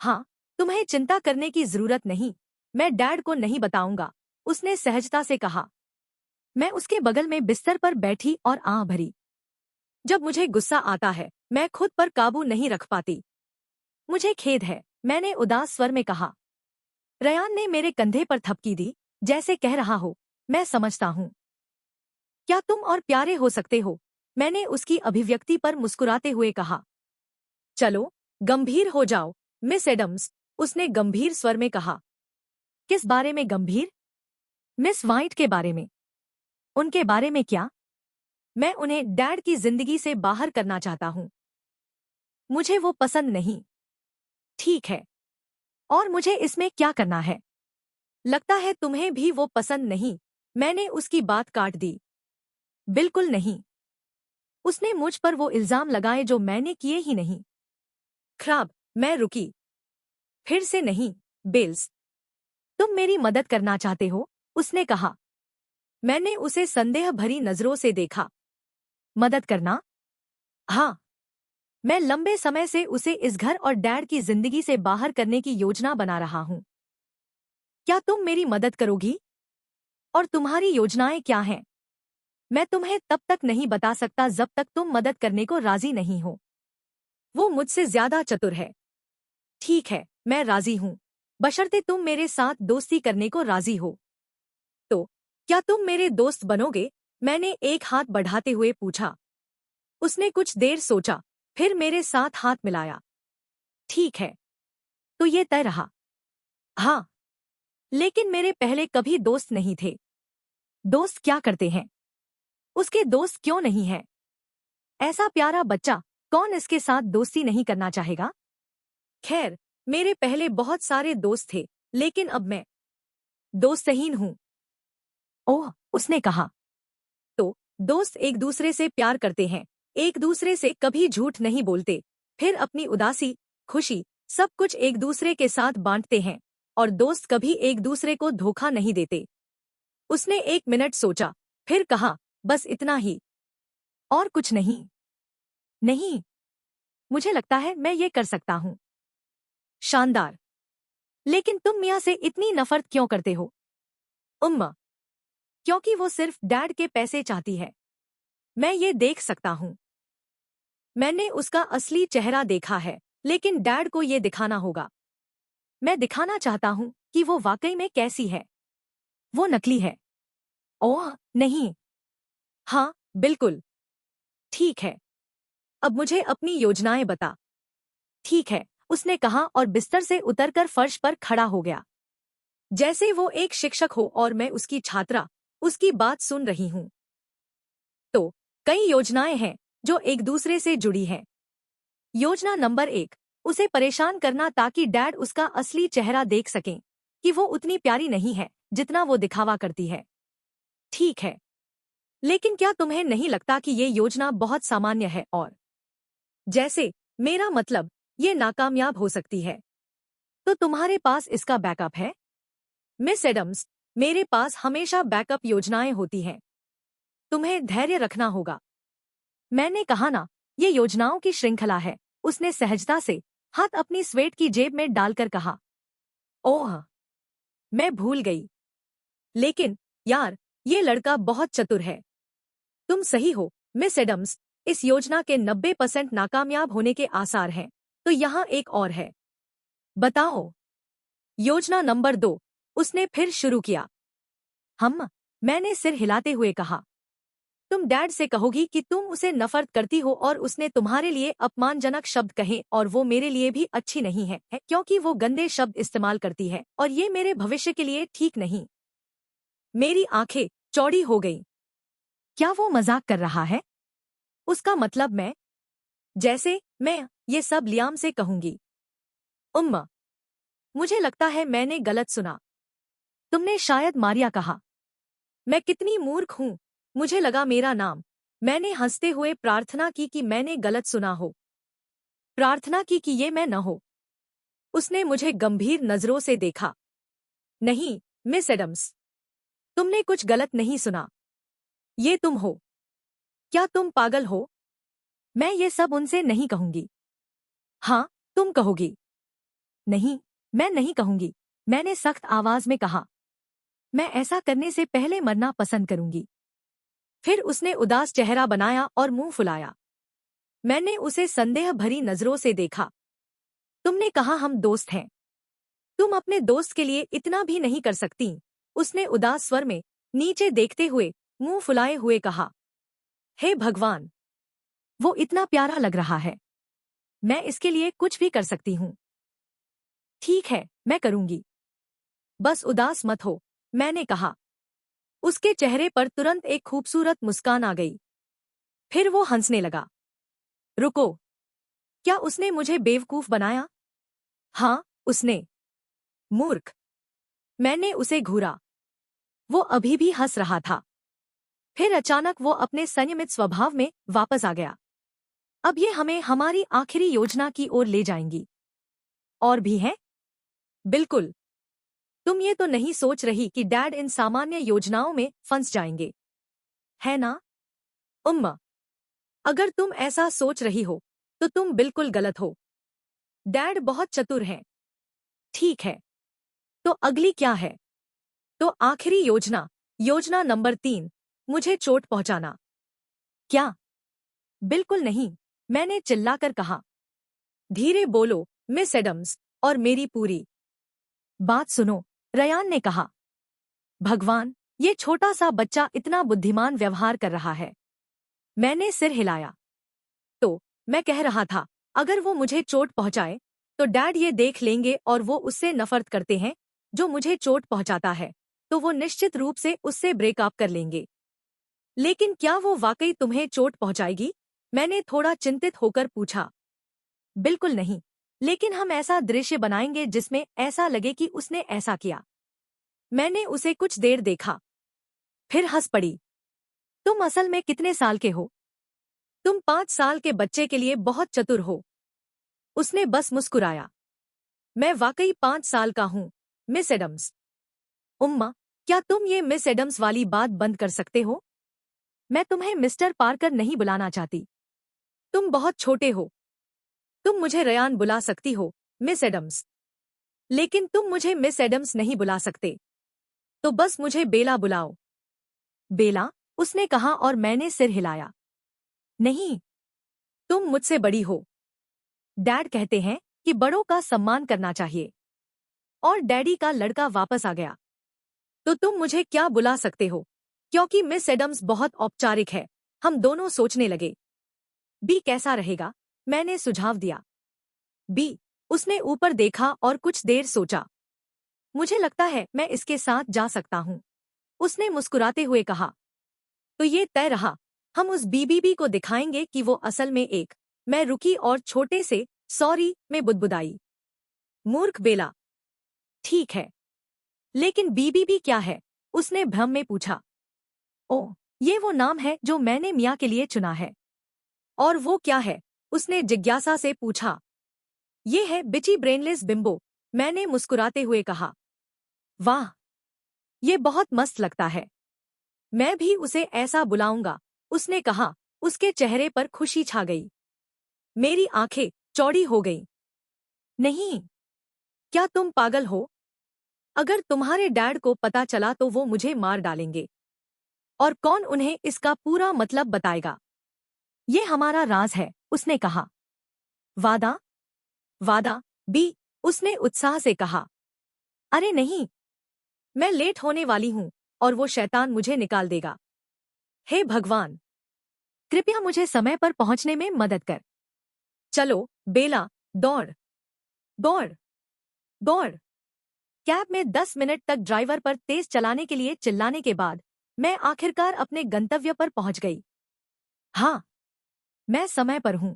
हाँ, तुम्हें चिंता करने की जरूरत नहीं, मैं डैड को नहीं बताऊंगा, उसने सहजता से कहा। मैं उसके बगल में बिस्तर पर बैठी और आह भरी। जब मुझे गुस्सा आता है, मैं खुद पर काबू नहीं रख पाती। मुझे खेद है, मैंने उदास स्वर में कहा। रयान ने मेरे कंधे पर थपकी दी, जैसे कह रहा हो, मैं समझता हूँ। क्या तुम और प्यारे हो सकते हो? मैंने उसकी अभिव्यक्ति पर मुस्कुराते हुए कहा। चलो, गंभीर हो जाओ, मिस एडम्स, उसने गंभीर स्वर में कहा। किस बारे में गंभीर? मिस वाइट के बारे में। उनके बारे में क्या? मैं उन्हें डैड की जिंदगी से बाहर करना चाहता हूँ। मुझे वो पसंद नहीं। ठीक है, और मुझे इसमें क्या करना है? लगता है तुम्हें भी वो पसंद नहीं। मैंने उसकी बात काट दी। बिल्कुल नहीं। उसने मुझ पर वो इल्जाम लगाए जो मैंने किए ही नहीं। खराब, मैं रुकी। फिर से नहीं, बेल्स। तुम मेरी मदद करना चाहते हो? उसने कहा। मैंने उसे संदेह भरी नजरों से देखा। मदद करना? हाँ। मैं लंबे समय से उसे इस घर और डैड की जिंदगी से बाहर करने की योजना बना रहा हूं। क्या तुम मेरी मदद करोगी? और तुम्हारी योजनाएं क्या हैं? मैं तुम्हें तब तक नहीं बता सकता जब तक तुम मदद करने को राजी नहीं हो। वो मुझसे ज्यादा चतुर है। ठीक है, मैं राजी हूं, बशर्ते तुम मेरे साथ दोस्ती करने को राजी हो। तो क्या तुम मेरे दोस्त बनोगे? मैंने एक हाथ बढ़ाते हुए पूछा। उसने कुछ देर सोचा, फिर मेरे साथ हाथ मिलाया। ठीक है, तो ये तय रहा। हाँ, लेकिन मेरे पहले कभी दोस्त नहीं थे। दोस्त क्या करते हैं? उसके दोस्त क्यों नहीं है? ऐसा प्यारा बच्चा, कौन इसके साथ दोस्ती नहीं करना चाहेगा? खैर, मेरे पहले बहुत सारे दोस्त थे, लेकिन अब मैं दोस्तहीन हूँ। ओह, उसने कहा। तो दोस्त एक दूसरे से प्यार करते हैं, एक दूसरे से कभी झूठ नहीं बोलते, फिर अपनी उदासी, खुशी, सब कुछ एक दूसरे के साथ बांटते हैं, और दोस्त कभी एक दूसरे को धोखा नहीं देते। उसने 1 मिनट सोचा, फिर कहा, बस इतना ही, और कुछ नहीं। नहीं, मुझे लगता है मैं ये कर सकता हूँ। शानदार। लेकिन तुम मिया से इतनी नफरत क्यों करते हो? उम्मा, क्योंकि वो सिर्फ डैड के पैसे चाहती है। मैं ये देख सकता हूँ। मैंने उसका असली चेहरा देखा है, लेकिन डैड को ये दिखाना होगा। मैं दिखाना चाहता हूँ कि वो वाकई में कैसी है। वो नकली है। ओह, नहीं। हाँ, बिल्कुल। ठीक है, अब मुझे अपनी योजनाएं बता। ठीक है, उसने कहा और बिस्तर से उतरकर फर्श पर खड़ा हो गया, जैसे वो एक शिक्षक हो और मैं उसकी छात्रा, उसकी बात सुन रही हूँ। तो कई योजनाएं हैं जो एक दूसरे से जुड़ी हैं। योजना नंबर 1, उसे परेशान करना ताकि डैड उसका असली चेहरा देख सकें, कि वो उतनी प्यारी नहीं है जितना वो दिखावा करती है। ठीक है, लेकिन क्या तुम्हें नहीं लगता कि ये योजना बहुत सामान्य है और जैसे, मेरा मतलब, ये नाकामयाब हो सकती है? तो तुम्हारे पास इसका बैकअप है? मिस एडम्स, मेरे पास हमेशा बैकअप योजनाएं होती हैं। तुम्हें धैर्य रखना होगा। मैंने कहा ना, ये योजनाओं की श्रृंखला है, उसने सहजता से हाथ अपनी स्वेट की जेब में डालकर कहा। ओह, मैं भूल गई। लेकिन यार, ये लड़का बहुत चतुर है। तुम सही हो मिस एडम्स, इस योजना के 90% नाकामयाब होने के आसार हैं। तो यहाँ एक और है। बताओ। योजना नंबर 2, उसने फिर शुरू किया। मैंने सिर हिलाते हुए कहा। तुम डैड से कहोगी कि तुम उसे नफरत करती हो और उसने तुम्हारे लिए अपमानजनक शब्द कहे और वो मेरे लिए भी अच्छी नहीं है क्योंकि वो गंदे शब्द इस्तेमाल करती है और ये मेरे भविष्य के लिए ठीक नहीं। मेरी आंखें चौड़ी हो गईं। क्या वो मजाक कर रहा है? उसका मतलब मैं ये सब लियाम से कहूंगी। उम्मा, मुझे लगता है मैंने गलत सुना। तुमने शायद मारिया कहा। मैं कितनी मूर्ख हूँ। मुझे लगा मेरा नाम। मैंने हंसते हुए प्रार्थना की कि मैंने गलत सुना हो। प्रार्थना की कि ये मैं न हो। उसने मुझे गंभीर नजरों से देखा। नहीं मिस एडम्स, तुमने कुछ गलत नहीं सुना। ये तुम हो। क्या तुम पागल हो? मैं ये सब उनसे नहीं कहूंगी। हाँ, तुम कहोगी। नहीं, मैं नहीं कहूंगी, मैंने सख्त आवाज में कहा। मैं ऐसा करने से पहले मरना पसंद करूंगी। फिर उसने उदास चेहरा बनाया और मुंह फुलाया। मैंने उसे संदेह भरी नजरों से देखा। तुमने कहा हम दोस्त हैं। तुम अपने दोस्त के लिए इतना भी नहीं कर सकती। उसने उदास स्वर में नीचे देखते हुए मुंह फुलाए हुए कहा। हे भगवान, वो इतना प्यारा लग रहा है। मैं इसके लिए कुछ भी कर सकती हूँ। ठीक है, मैं करूंगी। बस उदास मत हो, मैंने कहा। उसके चेहरे पर तुरंत एक खूबसूरत मुस्कान आ गई। फिर वो हंसने लगा। रुको, क्या उसने मुझे बेवकूफ बनाया? हाँ, उसने। मूर्ख। मैंने उसे घूरा। वो अभी भी हंस रहा था। फिर अचानक वो अपने संयमित स्वभाव में वापस आ गया। अब ये हमें हमारी आखिरी योजना की ओर ले जाएंगी। और भी है? बिल्कुल। तुम ये तो नहीं सोच रही कि डैड इन सामान्य योजनाओं में फंस जाएंगे, है ना? उम्मा, अगर तुम ऐसा सोच रही हो तो तुम बिल्कुल गलत हो। डैड बहुत चतुर हैं। ठीक है, तो अगली क्या है? तो आखिरी योजना, योजना नंबर 3, मुझे चोट पहुंचाना। क्या? बिल्कुल नहीं, मैंने चिल्लाकर कहा। धीरे बोलो मिस एडम्स, और मेरी पूरी बात सुनो, रयान ने कहा। भगवान, ये छोटा सा बच्चा इतना बुद्धिमान व्यवहार कर रहा है। मैंने सिर हिलाया। तो मैं कह रहा था, अगर वो मुझे चोट पहुंचाए तो डैड ये देख लेंगे और वो उससे नफरत करते हैं जो मुझे चोट पहुंचाता है, तो वो निश्चित रूप से उससे ब्रेकअप कर लेंगे। लेकिन क्या वो वाकई तुम्हें चोट पहुंचाएगी? मैंने थोड़ा चिंतित होकर पूछा। बिल्कुल नहीं, लेकिन हम ऐसा दृश्य बनाएंगे जिसमें ऐसा लगे कि उसने ऐसा किया। मैंने उसे कुछ देर देखा, फिर हंस पड़ी। तुम असल में कितने साल के हो? तुम 5 साल के बच्चे के लिए बहुत चतुर हो। उसने बस मुस्कुराया। मैं वाकई 5 साल का हूँ, मिस एडम्स। उम्मा, क्या तुम ये मिस एडम्स वाली बात बंद कर सकते हो? मैं तुम्हें मिस्टर पार्कर नहीं बुलाना चाहती। तुम बहुत छोटे हो। तुम मुझे रयान बुला सकती हो, मिस एडम्स। लेकिन तुम मुझे मिस एडम्स नहीं बुला सकते। तो बस मुझे बेला बुलाओ। बेला? उसने कहा और मैंने सिर हिलाया। नहीं, तुम मुझसे बड़ी हो। डैड कहते हैं कि बड़ों का सम्मान करना चाहिए। और डैडी का लड़का वापस आ गया। तो तुम मुझे क्या बुला सकते हो? क्योंकि मिस एडम्स बहुत औपचारिक है। हम दोनों सोचने लगे। बी कैसा रहेगा? मैंने सुझाव दिया। बी। उसने ऊपर देखा और कुछ देर सोचा। मुझे लगता है मैं इसके साथ जा सकता हूँ, उसने मुस्कुराते हुए कहा। तो ये तय रहा। हम उस बीबीबी को दिखाएंगे कि वो असल में एक। मैं रुकी और छोटे से सॉरी में बुदबुदाई। मूर्ख बेला। ठीक है, लेकिन बीबीबी क्या है? उसने भ्रम में पूछा। ओह, ये वो नाम है जो मैंने मियाँ के लिए चुना है। और वो क्या है? उसने जिज्ञासा से पूछा। ये है बिची ब्रेनलेस बिम्बो, मैंने मुस्कुराते हुए कहा। वाह, ये बहुत मस्त लगता है। मैं भी उसे ऐसा बुलाऊंगा, उसने कहा। उसके चेहरे पर खुशी छा गई। मेरी आंखें चौड़ी हो गईं। नहीं, क्या तुम पागल हो? अगर तुम्हारे डैड को पता चला तो वो मुझे मार डालेंगे। और कौन उन्हें इसका पूरा मतलब बताएगा? ये हमारा राज है, उसने कहा। वादा? वादा? बी, उसने उत्साह से कहा। अरे नहीं, मैं लेट होने वाली हूं और वो शैतान मुझे निकाल देगा। हे भगवान, कृपया मुझे समय पर पहुंचने में मदद कर। चलो बेला, दौड़ दौड़ दौड़। कैब में 10 मिनट तक ड्राइवर पर तेज चलाने के लिए चिल्लाने के बाद मैं आखिरकार अपने गंतव्य पर पहुंच गई। हाँ, मैं समय पर हूं।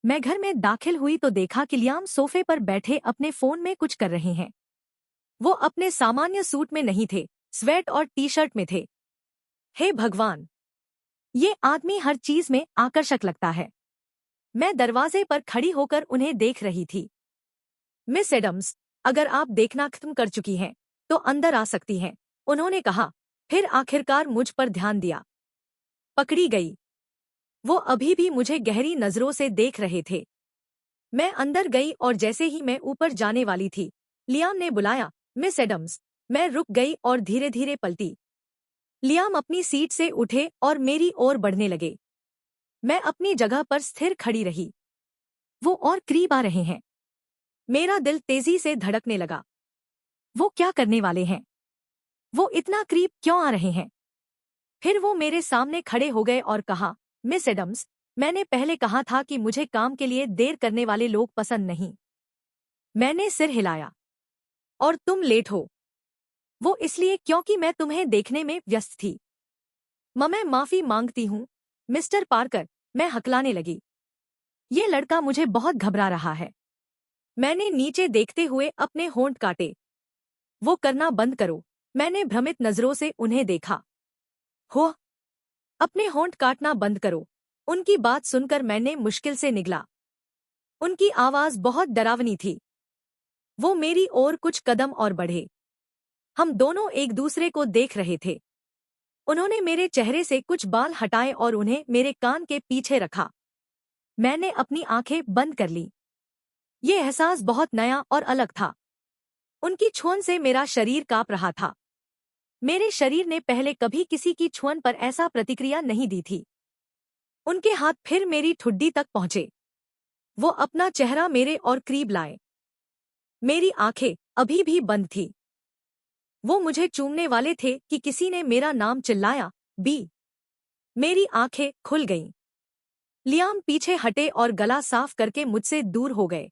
मैं घर में दाखिल हुई तो देखा कि लियाम सोफे पर बैठे अपने फोन में कुछ कर रहे हैं। वो अपने सामान्य सूट में नहीं थे, स्वेट और टी शर्ट में थे। हे भगवान, ये आदमी हर चीज में आकर्षक लगता है। मैं दरवाजे पर खड़ी होकर उन्हें देख रही थी। मिस एडम्स, अगर आप देखना खत्म कर चुकी हैं, तो अंदर आ सकती हैं, उन्होंने कहा। फिर आखिरकार मुझ पर ध्यान दिया। पकड़ी गई। वो अभी भी मुझे गहरी नजरों से देख रहे थे। मैं अंदर गई और जैसे ही मैं ऊपर जाने वाली थी, लियाम ने बुलाया, मिस एडम्स। मैं रुक गई और धीरे धीरे पलटी। लियाम अपनी सीट से उठे और मेरी ओर बढ़ने लगे। मैं अपनी जगह पर स्थिर खड़ी रही। वो और करीब आ रहे हैं। मेरा दिल तेजी से धड़कने लगा। वो क्या करने वाले हैं? वो इतना करीब क्यों आ रहे हैं? फिर वो मेरे सामने खड़े हो गए और कहा, मिस एडम्स, मैंने पहले कहा था कि मुझे काम के लिए देर करने वाले लोग पसंद नहीं। मैंने सिर हिलाया। और तुम लेट हो। वो इसलिए क्योंकि मैं तुम्हें देखने में व्यस्त थी। मैं माफी मांगती हूँ, मिस्टर पार्कर, मैं हकलाने लगी। ये लड़का मुझे बहुत घबरा रहा है। मैंने नीचे देखते हुए अपने होंठ काटे। वो करना बंद करो। मैंने भ्रमित नजरों से उन्हें देखा। हो, अपने होंठ काटना बंद करो। उनकी बात सुनकर मैंने मुश्किल से निगला। उनकी आवाज बहुत डरावनी थी। वो मेरी ओर कुछ कदम और बढ़े। हम दोनों एक दूसरे को देख रहे थे। उन्होंने मेरे चेहरे से कुछ बाल हटाए और उन्हें मेरे कान के पीछे रखा। मैंने अपनी आंखें बंद कर ली। ये एहसास बहुत नया और अलग था। उनकी छुअन से मेरा शरीर कांप रहा था। मेरे शरीर ने पहले कभी किसी की छुअन पर ऐसा प्रतिक्रिया नहीं दी थी। उनके हाथ फिर मेरी ठुड्डी तक पहुंचे। वो अपना चेहरा मेरे और करीब लाए। मेरी आंखें अभी भी बंद थी। वो मुझे चूमने वाले थे कि किसी ने मेरा नाम चिल्लाया, बी। मेरी आंखें खुल गईं। लियाम पीछे हटे और गला साफ करके मुझसे दूर हो गए।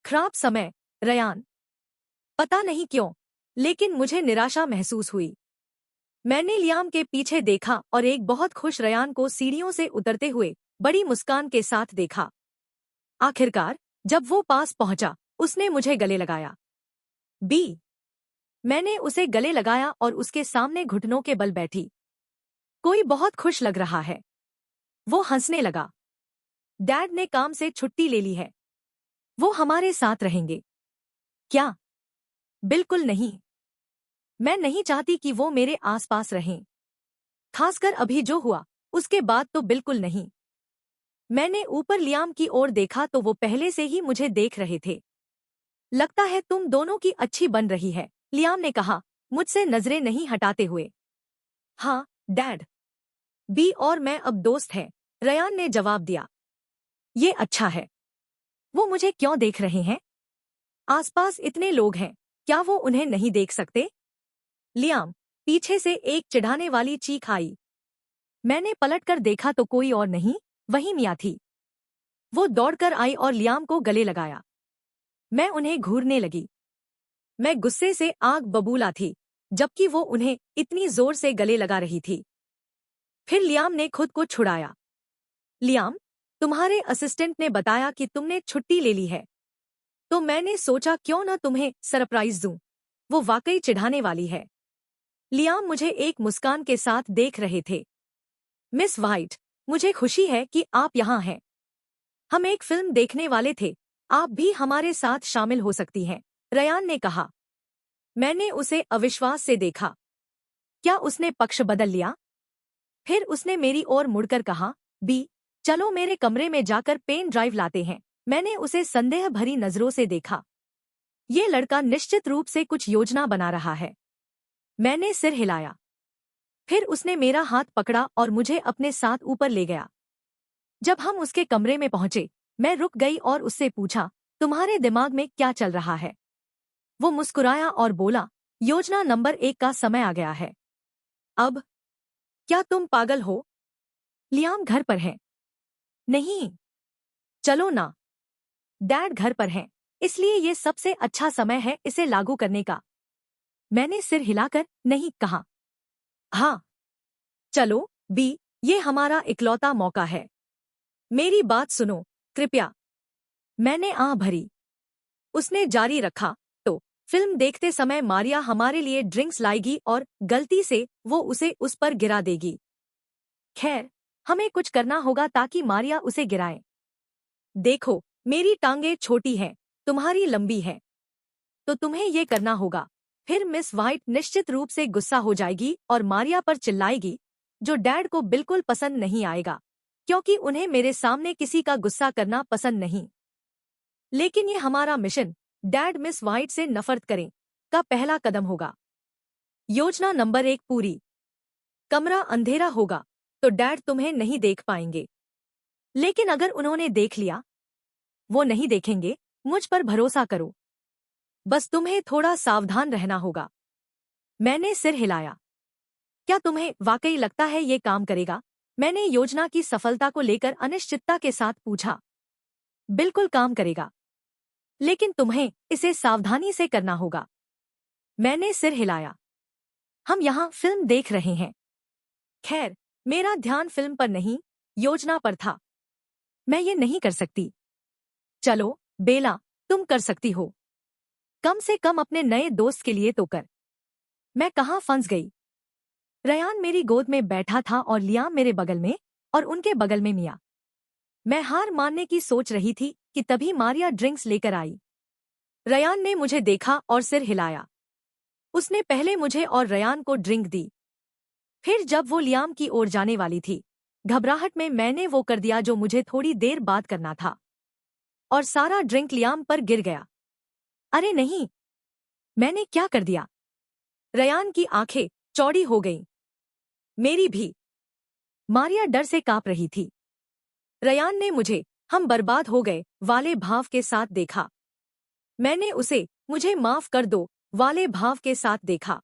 खराब समय, रयान। पता नहीं क्यों, लेकिन मुझे निराशा महसूस हुई। मैंने लियाम के पीछे देखा और एक बहुत खुश रयान को सीढ़ियों से उतरते हुए बड़ी मुस्कान के साथ देखा। आखिरकार जब वो पास पहुंचा, उसने मुझे गले लगाया। बी। मैंने उसे गले लगाया और उसके सामने घुटनों के बल बैठी। कोई बहुत खुश लग रहा है। वो हंसने लगा। डैड ने काम से छुट्टी ले ली है। वो हमारे साथ रहेंगे। क्या? बिल्कुल नहीं। मैं नहीं चाहती कि वो मेरे आसपास रहें। खासकर अभी जो हुआ, उसके बाद तो बिल्कुल नहीं। मैंने ऊपर लियाम की ओर देखा तो वो पहले से ही मुझे देख रहे थे। लगता है तुम दोनों की अच्छी बन रही है, लियाम ने कहा, मुझसे नजरें नहीं हटाते हुए। हाँ, डैड। बी और मैं अब दोस्त हैं, रयान ने जवाब दिया। ये अच्छा है। वो मुझे क्यों देख रहे हैं? आसपास इतने लोग हैं, क्या वो उन्हें नहीं देख सकते? लियाम, पीछे से एक चिढ़ाने वाली चीख आई। मैंने पलटकर देखा तो कोई और नहीं, वही मिया थी। वो दौड़कर आई और लियाम को गले लगाया। मैं उन्हें घूरने लगी। मैं गुस्से से आग बबूला थी, जबकि वो उन्हें इतनी जोर से गले लगा रही थी। फिर लियाम ने खुद को छुड़ाया। लियाम, तुम्हारे असिस्टेंट ने बताया कि तुमने छुट्टी ले ली है, तो मैंने सोचा क्यों न तुम्हें सरप्राइज दूं। वो वाकई चिढ़ाने वाली है। लियाम मुझे एक मुस्कान के साथ देख रहे थे। मिस वाइट, मुझे खुशी है कि आप यहाँ हैं। हम एक फिल्म देखने वाले थे, आप भी हमारे साथ शामिल हो सकती हैं, रयान ने कहा। मैंने उसे अविश्वास से देखा। क्या उसने पक्ष बदल लिया? फिर उसने मेरी ओर मुड़कर कहा, बी, चलो मेरे कमरे में जाकर पेन ड्राइव लाते हैं। मैंने उसे संदेह भरी नजरों से देखा। ये लड़का निश्चित रूप से कुछ योजना बना रहा है। मैंने सिर हिलाया। फिर उसने मेरा हाथ पकड़ा और मुझे अपने साथ ऊपर ले गया। जब हम उसके कमरे में पहुंचे, मैं रुक गई और उससे पूछा, तुम्हारे दिमाग में क्या चल रहा है? वो मुस्कुराया और बोला, योजना नंबर 1 का समय आ गया है। अब? क्या तुम पागल हो? लियाम घर पर है। नहीं। चलो ना। डैड घर पर हैं, इसलिए ये सबसे अच्छा समय है इसे लागू करने का। मैंने सिर हिलाकर नहीं कहा। हाँ। चलो, बी, ये हमारा इकलौता मौका है। मेरी बात सुनो, कृपया। मैंने आह भरी। उसने जारी रखा, तो फिल्म देखते समय मारिया हमारे लिए ड्रिंक्स लाएगी और गलती से वो उसे उस पर गिरा देगी। खैर, हमें कुछ करना होगा ताकि मारिया उसे गिराए। देखो, मेरी टांगें छोटी हैं, तुम्हारी लंबी है, तो तुम्हें ये करना होगा। फिर मिस वाइट निश्चित रूप से गुस्सा हो जाएगी और मारिया पर चिल्लाएगी, जो डैड को बिल्कुल पसंद नहीं आएगा, क्योंकि उन्हें मेरे सामने किसी का गुस्सा करना पसंद नहीं। लेकिन ये हमारा मिशन, डैड मिस वाइट से नफरत करें, का पहला कदम होगा। योजना नंबर 1 पूरी। कमरा अंधेरा होगा, तो डैड तुम्हें नहीं देख पाएंगे। लेकिन अगर उन्होंने देख लिया, वो नहीं देखेंगे, मुझ पर भरोसा करो। बस तुम्हें थोड़ा सावधान रहना होगा। मैंने सिर हिलाया। क्या तुम्हें वाकई लगता है ये काम करेगा? मैंने योजना की सफलता को लेकर अनिश्चितता के साथ पूछा। बिल्कुल काम करेगा, लेकिन तुम्हें इसे सावधानी से करना होगा। मैंने सिर हिलाया। हम यहाँ फिल्म देख रहे हैं। खैर, मेरा ध्यान फिल्म पर नहीं, योजना पर था। मैं ये नहीं कर सकती। चलो, बेला, तुम कर सकती हो। कम से कम अपने नए दोस्त के लिए तो कर। मैं कहाँ फंस गई? रयान मेरी गोद में बैठा था और लियाम मेरे बगल में, और उनके बगल में मिया। मैं हार मानने की सोच रही थी कि तभी मारिया ड्रिंक्स लेकर आई। रयान ने मुझे देखा और सिर हिलाया। उसने पहले मुझे और रयान को ड्रिंक दी। फिर जब वो लियाम की ओर जाने वाली थी, घबराहट में मैंने वो कर दिया जो मुझे थोड़ी देर बाद करना था, और सारा ड्रिंक लियाम पर गिर गया। अरे नहीं! मैंने क्या कर दिया? रयान की आंखें चौड़ी हो गईं। मेरी भी। मारिया डर से कांप रही थी। रयान ने मुझे हम बर्बाद हो गए वाले भाव के साथ देखा। मैंने उसे मुझे माफ कर दो वाले भाव के साथ देखा।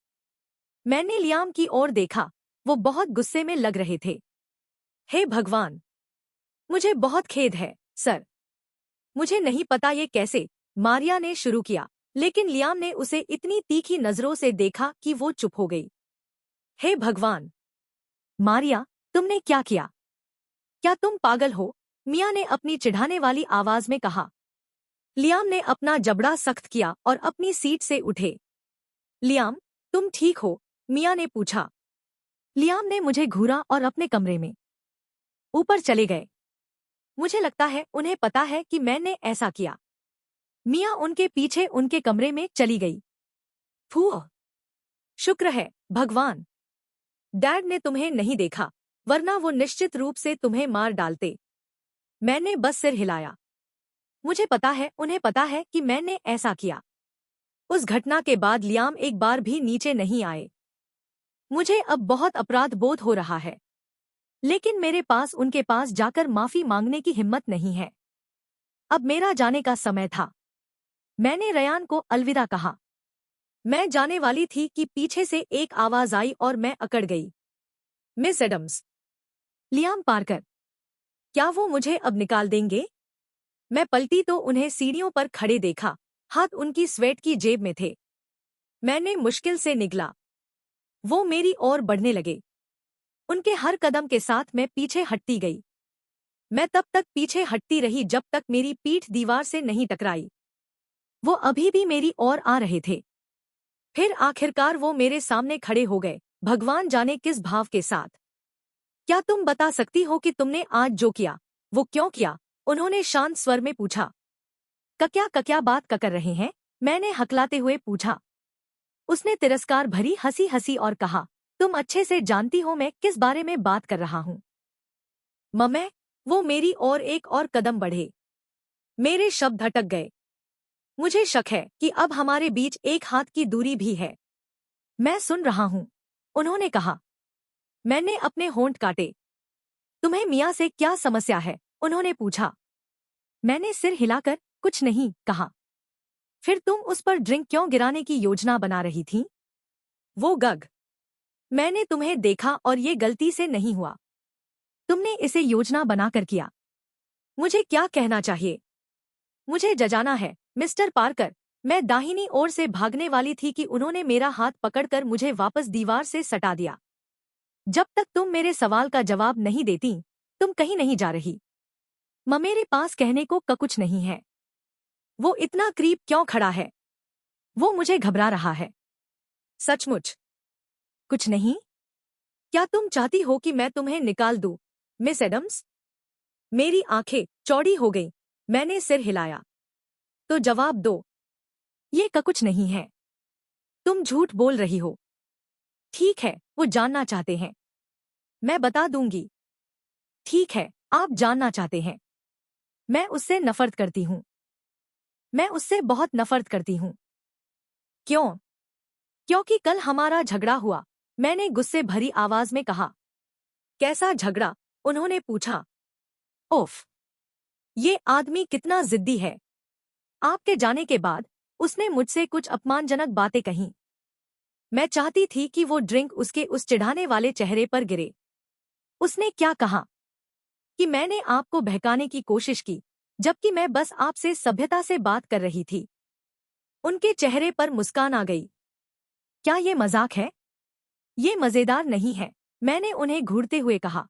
मैंने लियाम की ओर देखा, वो बहुत गुस्से में लग रहे थे। हे भगवान! मुझे बहुत खेद है, सर। मुझे नहीं पता ये कैसे, मारिया ने शुरू किया, लेकिन लियाम ने उसे इतनी तीखी नजरों से देखा कि वो चुप हो गई। हे भगवान! मारिया, तुमने क्या किया? क्या तुम पागल हो? मिया ने अपनी चिढ़ाने वाली आवाज में कहा। लियाम ने अपना जबड़ा सख्त किया और अपनी सीट से उठे। लियाम, तुम ठीक हो? मिया ने पूछा। लियाम ने मुझे घूरा और अपने कमरे में ऊपर चले गए। मुझे लगता है उन्हें पता है कि मैंने ऐसा किया। मिया उनके पीछे उनके कमरे में चली गई। फूह! शुक्र है, भगवान! डैड ने तुम्हें नहीं देखा, वरना वो निश्चित रूप से तुम्हें मार डालते। मैंने बस सिर हिलाया। मुझे पता है उन्हें पता है कि मैंने ऐसा किया। उस घटना के बाद लियाम एक बार भी नीचे नहीं आए। मुझे अब बहुत अपराध बोध हो रहा है, लेकिन मेरे पास उनके पास जाकर माफी मांगने की हिम्मत नहीं है। अब मेरा जाने का समय था। मैंने रयान को अलविदा कहा। मैं जाने वाली थी कि पीछे से एक आवाज आई और मैं अकड़ गई। Miss Adams! Liam Parker! क्या वो मुझे अब निकाल देंगे? मैं पलटी तो उन्हें सीढ़ियों पर खड़े देखा, हाथ उनकी स्वेट की जेब में थे। मैंने मुश्किल से निगला। वो मेरी ओर बढ़ने लगे। उनके हर कदम के साथ मैं पीछे हटती गई। मैं तब तक पीछे हटती रही जब तक मेरी पीठ दीवार से नहीं टकराई। वो अभी भी मेरी ओर आ रहे थे। फिर आखिरकार वो मेरे सामने खड़े हो गए, भगवान जाने किस भाव के साथ। क्या तुम बता सकती हो कि तुमने आज जो किया, वो क्यों किया? उन्होंने शांत स्वर में पूछा। कक्या बात कर रहे हैं? मैंने हकलाते हुए पूछा। उसने तिरस्कार भरी हंसी हंसी और कहा, तुम अच्छे से जानती हो मैं किस बारे में बात कर रहा हूँ। मम्मी! वो मेरी ओर एक और कदम बढ़े। मेरे शब्द अटक गए। मुझे शक है कि अब हमारे बीच एक हाथ की दूरी भी है। मैं सुन रहा हूं, उन्होंने कहा। मैंने अपने होंठ काटे। तुम्हें मियाँ से क्या समस्या है? उन्होंने पूछा। मैंने सिर हिलाकर कुछ नहीं कहा। फिर तुम उस पर ड्रिंक क्यों गिराने की योजना बना रही थी? वो गग। मैंने तुम्हें देखा और ये गलती से नहीं हुआ। तुमने इसे योजना बनाकर किया। मुझे क्या कहना चाहिए? मुझे जजाना है, मिस्टर पार्कर। मैं दाहिनी ओर से भागने वाली थी कि उन्होंने मेरा हाथ पकड़कर मुझे वापस दीवार से सटा दिया। जब तक तुम मेरे सवाल का जवाब नहीं देती, तुम कहीं नहीं जा रही। मेरे पास कहने को कुछ नहीं है। वो इतना करीब क्यों खड़ा है? वो मुझे घबरा रहा है। सचमुच कुछ नहीं? क्या तुम चाहती हो कि मैं तुम्हें निकाल दूं, मिस एडम्स? मेरी आंखें चौड़ी हो गईं। मैंने सिर हिलाया। तो जवाब दो। ये कुछ नहीं है। तुम झूठ बोल रही हो। ठीक है, वो जानना चाहते हैं। मैं बता दूंगी। ठीक है, आप जानना चाहते हैं। मैं उससे नफरत करती हूँ। मैं उससे बहुत नफरत करती हूँ। क्यों? क्योंकि कल हमारा झगड़ा हुआ, मैंने गुस्से भरी आवाज में कहा। कैसा झगड़ा? उन्होंने पूछा। ओफ, ये आदमी कितना जिद्दी है। आपके जाने के बाद उसने मुझसे कुछ अपमानजनक बातें कहीं। मैं चाहती थी कि वो ड्रिंक उसके उस चिढ़ाने वाले चेहरे पर गिरे। उसने क्या कहा? कि मैंने आपको बहकाने की कोशिश की, जबकि मैं बस आपसे सभ्यता से बात कर रही थी। उनके चेहरे पर मुस्कान आ गई। क्या ये मजाक है? ये मजेदार नहीं है, मैंने उन्हें घूरते हुए कहा।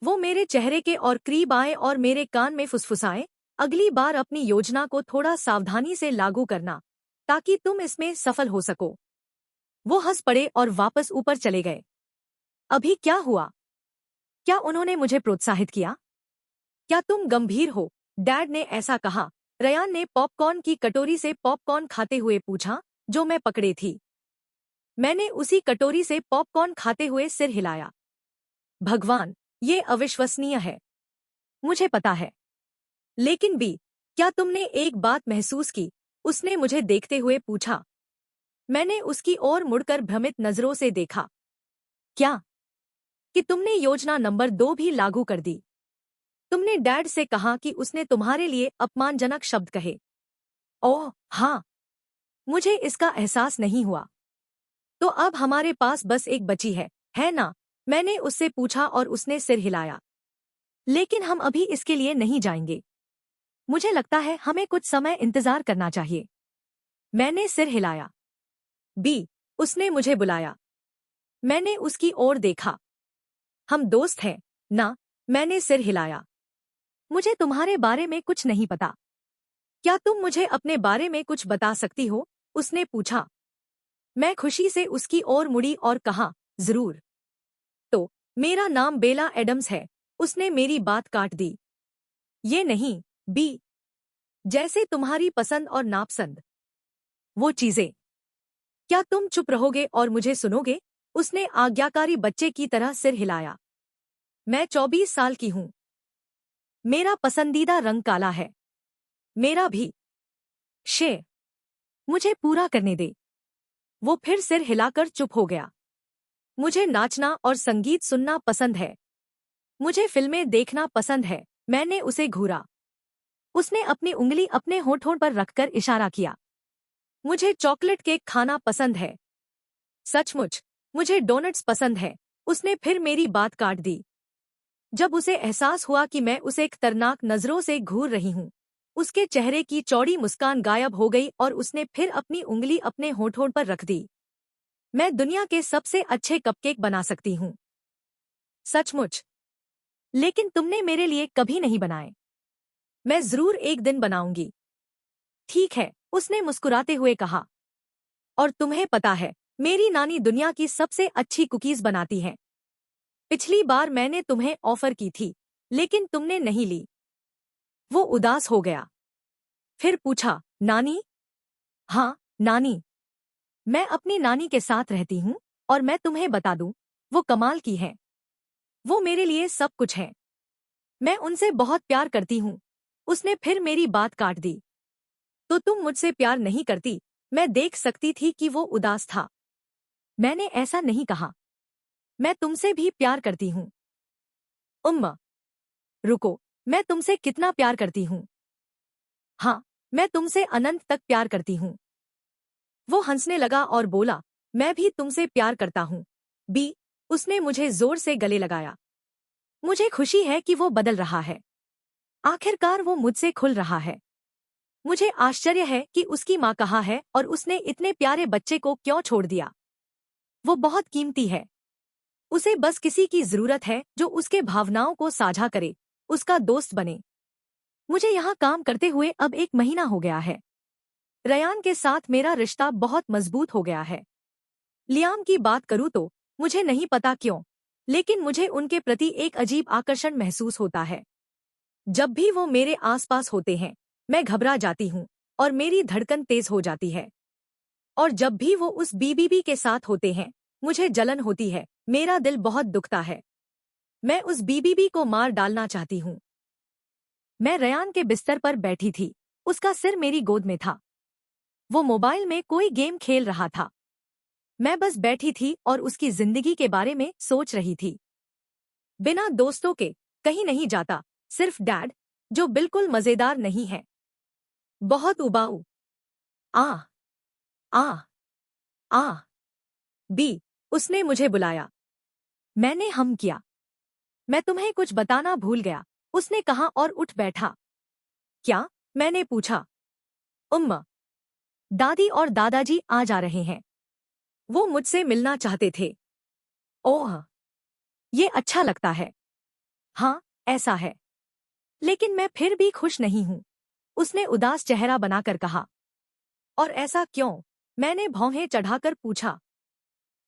वो मेरे चेहरे के और करीब आए और मेरे कान में फुसफुसाए। अगली बार अपनी योजना को थोड़ा सावधानी से लागू करना, ताकि तुम इसमें सफल हो सको। वो हंस पड़े और वापस ऊपर चले गए। अभी क्या हुआ? क्या उन्होंने मुझे प्रोत्साहित किया? क्या तुम गंभीर हो? डैड ने ऐसा कहा। रयान ने पॉपकॉर्न की कटोरी से पॉपकॉर्न खाते हुए पूछा, जो मैं पकड़े थी। मैंने उसी कटोरी से पॉपकॉर्न खाते हुए सिर हिलाया। भगवान, ये अविश्वसनीय है। मुझे पता है। लेकिन बी, क्या तुमने एक बात महसूस की? उसने मुझे देखते हुए पूछा। मैंने उसकी ओर मुड़कर भ्रमित नजरों से देखा। क्या? कि तुमने योजना नंबर 2 भी लागू कर दी। तुमने डैड से कहा कि उसने तुम्हारे लिए अपमानजनक शब्द कहे। ओह हाँ, मुझे इसका एहसास नहीं हुआ। तो अब हमारे पास बस एक बची है ना? मैंने उससे पूछा और उसने सिर हिलाया। लेकिन हम अभी इसके लिए नहीं जाएंगे। मुझे लगता है हमें कुछ समय इंतजार करना चाहिए। मैंने सिर हिलाया। बी, उसने मुझे बुलाया। मैंने उसकी ओर देखा। हम दोस्त हैं ना? मैंने सिर हिलाया। मुझे तुम्हारे बारे में कुछ नहीं पता। क्या तुम मुझे अपने बारे में कुछ बता सकती हो? उसने पूछा। मैं खुशी से उसकी ओर मुड़ी और कहा, जरूर। तो मेरा नाम बेला एडम्स है। उसने मेरी बात काट दी। ये नहीं, बी। जैसे तुम्हारी पसंद और नापसंद। वो चीजें। क्या तुम चुप रहोगे और मुझे सुनोगे? उसने आज्ञाकारी बच्चे की तरह सिर हिलाया। मैं 24 साल की हूं। मेरा पसंदीदा रंग काला है। मेरा भी। शे, मुझे पूरा करने दे। वो फिर सिर हिलाकर चुप हो गया। मुझे नाचना और संगीत सुनना पसंद है। मुझे फिल्में देखना पसंद है। मैंने उसे घूरा। उसने अपनी उंगली अपने होठों पर रखकर इशारा किया। मुझे चॉकलेट केक खाना पसंद है। सचमुच, मुझे डोनट्स पसंद है। उसने फिर मेरी बात काट दी। जब उसे एहसास हुआ कि मैं उसे खतरनाक नजरों से घूर रही हूं, उसके चेहरे की चौड़ी मुस्कान गायब हो गई और उसने फिर अपनी उंगली अपने होठों पर रख दी। मैं दुनिया के सबसे अच्छे कपकेक बना सकती हूँ। सचमुच। लेकिन तुमने मेरे लिए कभी नहीं बनाए। मैं जरूर एक दिन बनाऊंगी। ठीक है, उसने मुस्कुराते हुए कहा। और तुम्हें पता है, मेरी नानी दुनिया की सबसे अच्छी कुकीज बनाती है। पिछली बार मैंने तुम्हें ऑफर की थी, लेकिन तुमने नहीं ली। वो उदास हो गया। फिर पूछा, नानी? हाँ, नानी। मैं अपनी नानी के साथ रहती हूँ, और मैं तुम्हें बता दूं, वो कमाल की है। वो मेरे लिए सब कुछ है। मैं उनसे बहुत प्यार करती हूँ। उसने फिर मेरी बात काट दी। तो तुम मुझसे प्यार नहीं करती। मैं देख सकती थी कि वो उदास था। मैंने ऐसा नहीं कहा। मैं तुमसे भी प्यार करती हूँ। उम्मा, रुको, मैं तुमसे कितना प्यार करती हूँ। हाँ, मैं तुमसे अनंत तक प्यार करती हूँ। वो हंसने लगा और बोला, मैं भी तुमसे प्यार करता हूँ। बी, उसने मुझे जोर से गले लगाया। मुझे खुशी है कि वो बदल रहा है। आखिरकार वो मुझसे खुल रहा है। मुझे आश्चर्य है कि उसकी माँ कहाँ है और उसने इतने प्यारे बच्चे को क्यों छोड़ दिया। वो बहुत कीमती है। उसे बस किसी की जरूरत है जो उसके भावनाओं को साझा करे, उसका दोस्त बने। मुझे यहाँ काम करते हुए अब 1 महीना हो गया है। रयान के साथ मेरा रिश्ता बहुत मजबूत हो गया है। लियाम की बात करूँ तो मुझे नहीं पता क्यों, लेकिन मुझे उनके प्रति एक अजीब आकर्षण महसूस होता है। जब भी वो मेरे आसपास होते हैं, मैं घबरा जाती हूँ और मेरी धड़कन तेज हो जाती है। और जब भी वो उस बीबीबी के साथ होते हैं, मुझे जलन होती है, मेरा दिल बहुत दुखता है। मैं उस बीबीबी को मार डालना चाहती हूँ। मैं रयान के बिस्तर पर बैठी थी। उसका सिर मेरी गोद में था। वो मोबाइल में कोई गेम खेल रहा था। मैं बस बैठी थी और उसकी जिंदगी के बारे में सोच रही थी। बिना दोस्तों के कहीं नहीं जाता, सिर्फ डैड, जो बिल्कुल मजेदार नहीं है। बहुत उबाऊ। आ आ आ बी, उसने मुझे बुलाया। मैंने हम किया। मैं तुम्हें कुछ बताना भूल गया, उसने कहा और उठ बैठा। क्या? मैंने पूछा। उम्मा, दादी और दादाजी आ जा रहे हैं। वो मुझसे मिलना चाहते थे। ओह, ये अच्छा लगता है। हाँ, ऐसा है। लेकिन मैं फिर भी खुश नहीं हूँ, उसने उदास चेहरा बनाकर कहा। और ऐसा क्यों? मैंने भौहें चढ़ाकर पूछा।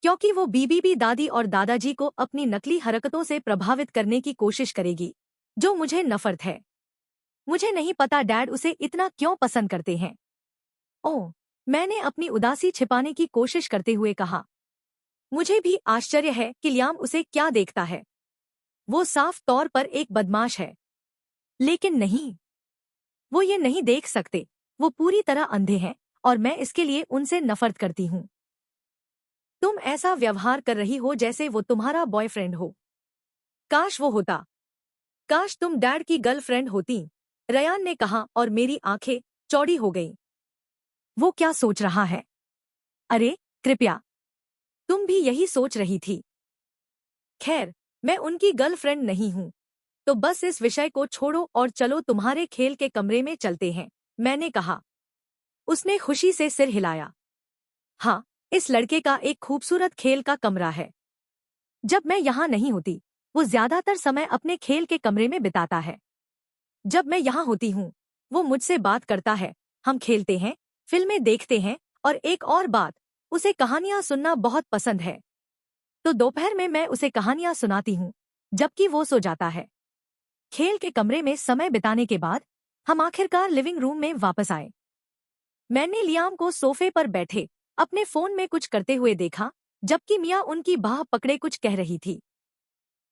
क्योंकि वो बीबीबी दादी और दादाजी को अपनी नकली हरकतों से प्रभावित करने की कोशिश करेगी, जो मुझे नफरत है। मुझे नहीं पता डैड उसे इतना क्यों पसंद करते हैं। ओह, मैंने अपनी उदासी छिपाने की कोशिश करते हुए कहा। मुझे भी आश्चर्य है कि लियाम उसे क्या देखता है। वो साफ तौर पर एक बदमाश है। लेकिन नहीं, वो ये नहीं देख सकते। वो पूरी तरह अंधे हैं और मैं इसके लिए उनसे नफरत करती हूँ। तुम ऐसा व्यवहार कर रही हो जैसे वो तुम्हारा बॉयफ्रेंड हो। काश वो होता। काश तुम डैड की गर्लफ्रेंड होती, रयान ने कहा और मेरी आंखें चौड़ी हो गईं। वो क्या सोच रहा है? अरे, कृपया, तुम भी यही सोच रही थी। खैर, मैं उनकी गर्लफ्रेंड नहीं हूँ। तो बस इस विषय को छोड़ो और चलो तुम्हारे खेल के कमरे में चलते हैं, मैंने कहा। उसने खुशी से सिर हिलाया। हाँ, इस लड़के का एक खूबसूरत खेल का कमरा है। जब मैं यहाँ नहीं होती, वो ज्यादातर समय अपने खेल के कमरे में बिताता है। जब मैं यहाँ होती हूँ, वो मुझसे बात करता है, हम खेलते हैं, फिल्में देखते हैं, और एक और बात, उसे कहानियां सुनना बहुत पसंद है। तो दोपहर में मैं उसे कहानियां सुनाती हूँ, जबकि वो सो जाता है। खेल के कमरे में समय बिताने के बाद हम आखिरकार लिविंग रूम में वापस आए। मैंने लियाम को सोफे पर बैठे अपने फोन में कुछ करते हुए देखा, जबकि मिया उनकी बाह पकड़े कुछ कह रही थी।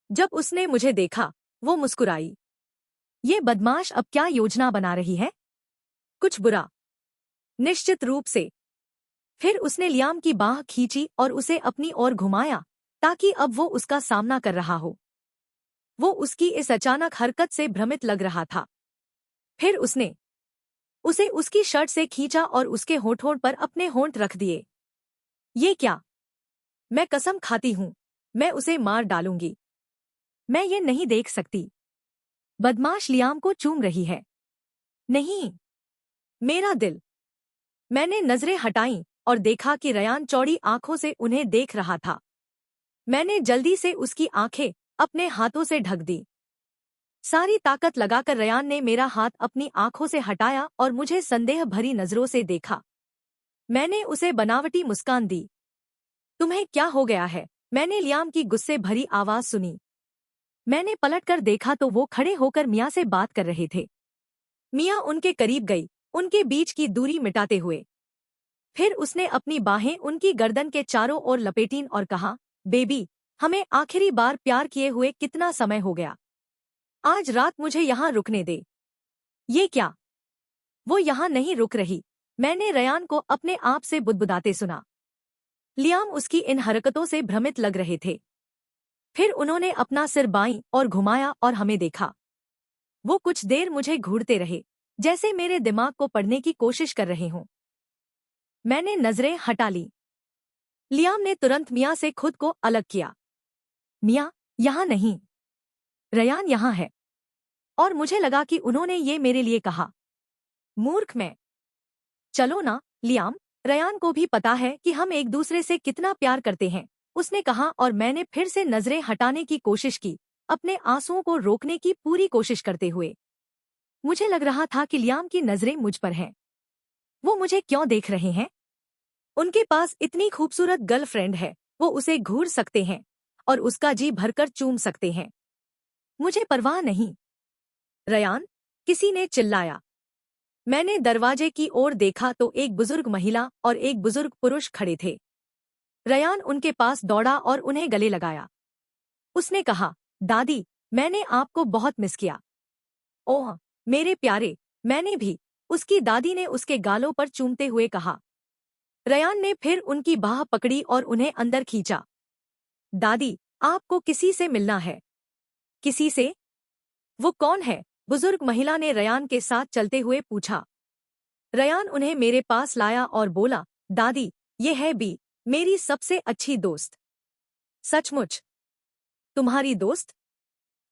जब उसने मुझे देखा, वो मुस्कुराई। ये बदमाश अब क्या योजना बना रही है? कुछ बुरा। निश्चित रूप से। फिर उसने लियाम की बाह खींची और उसे अपनी ओर घुमाया, ताकि अब वो उसका सामना कर रहा हो। वो उसकी इस अचानक हरकत से भ्रमित लग रहा था। फिर उसने उसे उसकी शर्ट से खींचा और उसके होठों पर अपने होंठ रख दिए। ये क्या? मैं कसम खाती हूँ, मैं उसे मार डालूंगी। मैं ये नहीं देख सकती। बदमाश लियाम को चूम रही है। नहीं, मेरा दिल। मैंने नजरें हटाईं और देखा कि रयान चौड़ी आंखों से उन्हें देख रहा था। मैंने जल्दी से उसकी आंखें अपने हाथों से ढक दी। सारी ताकत लगाकर रयान ने मेरा हाथ अपनी आंखों से हटाया और मुझे संदेह भरी नजरों से देखा। मैंने उसे बनावटी मुस्कान दी। तुम्हें क्या हो गया है? मैंने लियाम की गुस्से भरी आवाज सुनी। मैंने पलटकर देखा तो वो खड़े होकर मिया से बात कर रहे थे। मिया उनके करीब गई, उनके बीच की दूरी मिटाते हुए। फिर उसने अपनी बाहें उनकी गर्दन के चारों ओर लपेटीं और कहा, बेबी, हमें आखिरी बार प्यार किए हुए कितना समय हो गया। आज रात मुझे यहाँ रुकने दे। ये क्या? वो यहाँ नहीं रुक रही। मैंने रयान को अपने आप से बुदबुदाते सुना। लियाम उसकी इन हरकतों से भ्रमित लग रहे थे। फिर उन्होंने अपना सिर बाईं और घुमाया और हमें देखा। वो कुछ देर मुझे घूरते रहे, जैसे मेरे दिमाग को पढ़ने की कोशिश कर रहे हों। मैंने नजरें हटा ली। लियाम ने तुरंत मिया से खुद को अलग किया। मिया, यहाँ नहीं। रयान यहाँ है। और मुझे लगा कि उन्होंने ये मेरे लिए कहा। मूर्ख मैं। चलो ना, लियाम, रयान को भी पता है कि हम एक दूसरे से कितना प्यार करते हैं, उसने कहा और मैंने फिर से नजरें हटाने की कोशिश की, अपने आंसुओं को रोकने की पूरी कोशिश करते हुए। मुझे लग रहा था कि लियाम की नजरें मुझ पर हैं। वो मुझे क्यों देख रहे हैं? उनके पास इतनी खूबसूरत गर्लफ्रेंड है, वो उसे घूर सकते हैं और उसका जी भरकर चूम सकते हैं। मुझे परवाह नहीं। रयान, किसी ने चिल्लाया। मैंने दरवाजे की ओर देखा तो एक बुजुर्ग महिला और एक बुजुर्ग पुरुष खड़े थे। रयान उनके पास दौड़ा और उन्हें गले लगाया। उसने कहा, दादी, मैंने आपको बहुत मिस किया। ओह मेरे प्यारे, मैंने भी, उसकी दादी ने उसके गालों पर चूमते हुए कहा। रयान ने फिर उनकी बाह पकड़ी और उन्हें अंदर खींचा। दादी, आपको किसी से मिलना है। किसी से? वो कौन है? बुजुर्ग महिला ने रयान के साथ चलते हुए पूछा। रयान उन्हें मेरे पास लाया और बोला, दादी, ये है बी, मेरी सबसे अच्छी दोस्त। सचमुच? तुम्हारी दोस्त?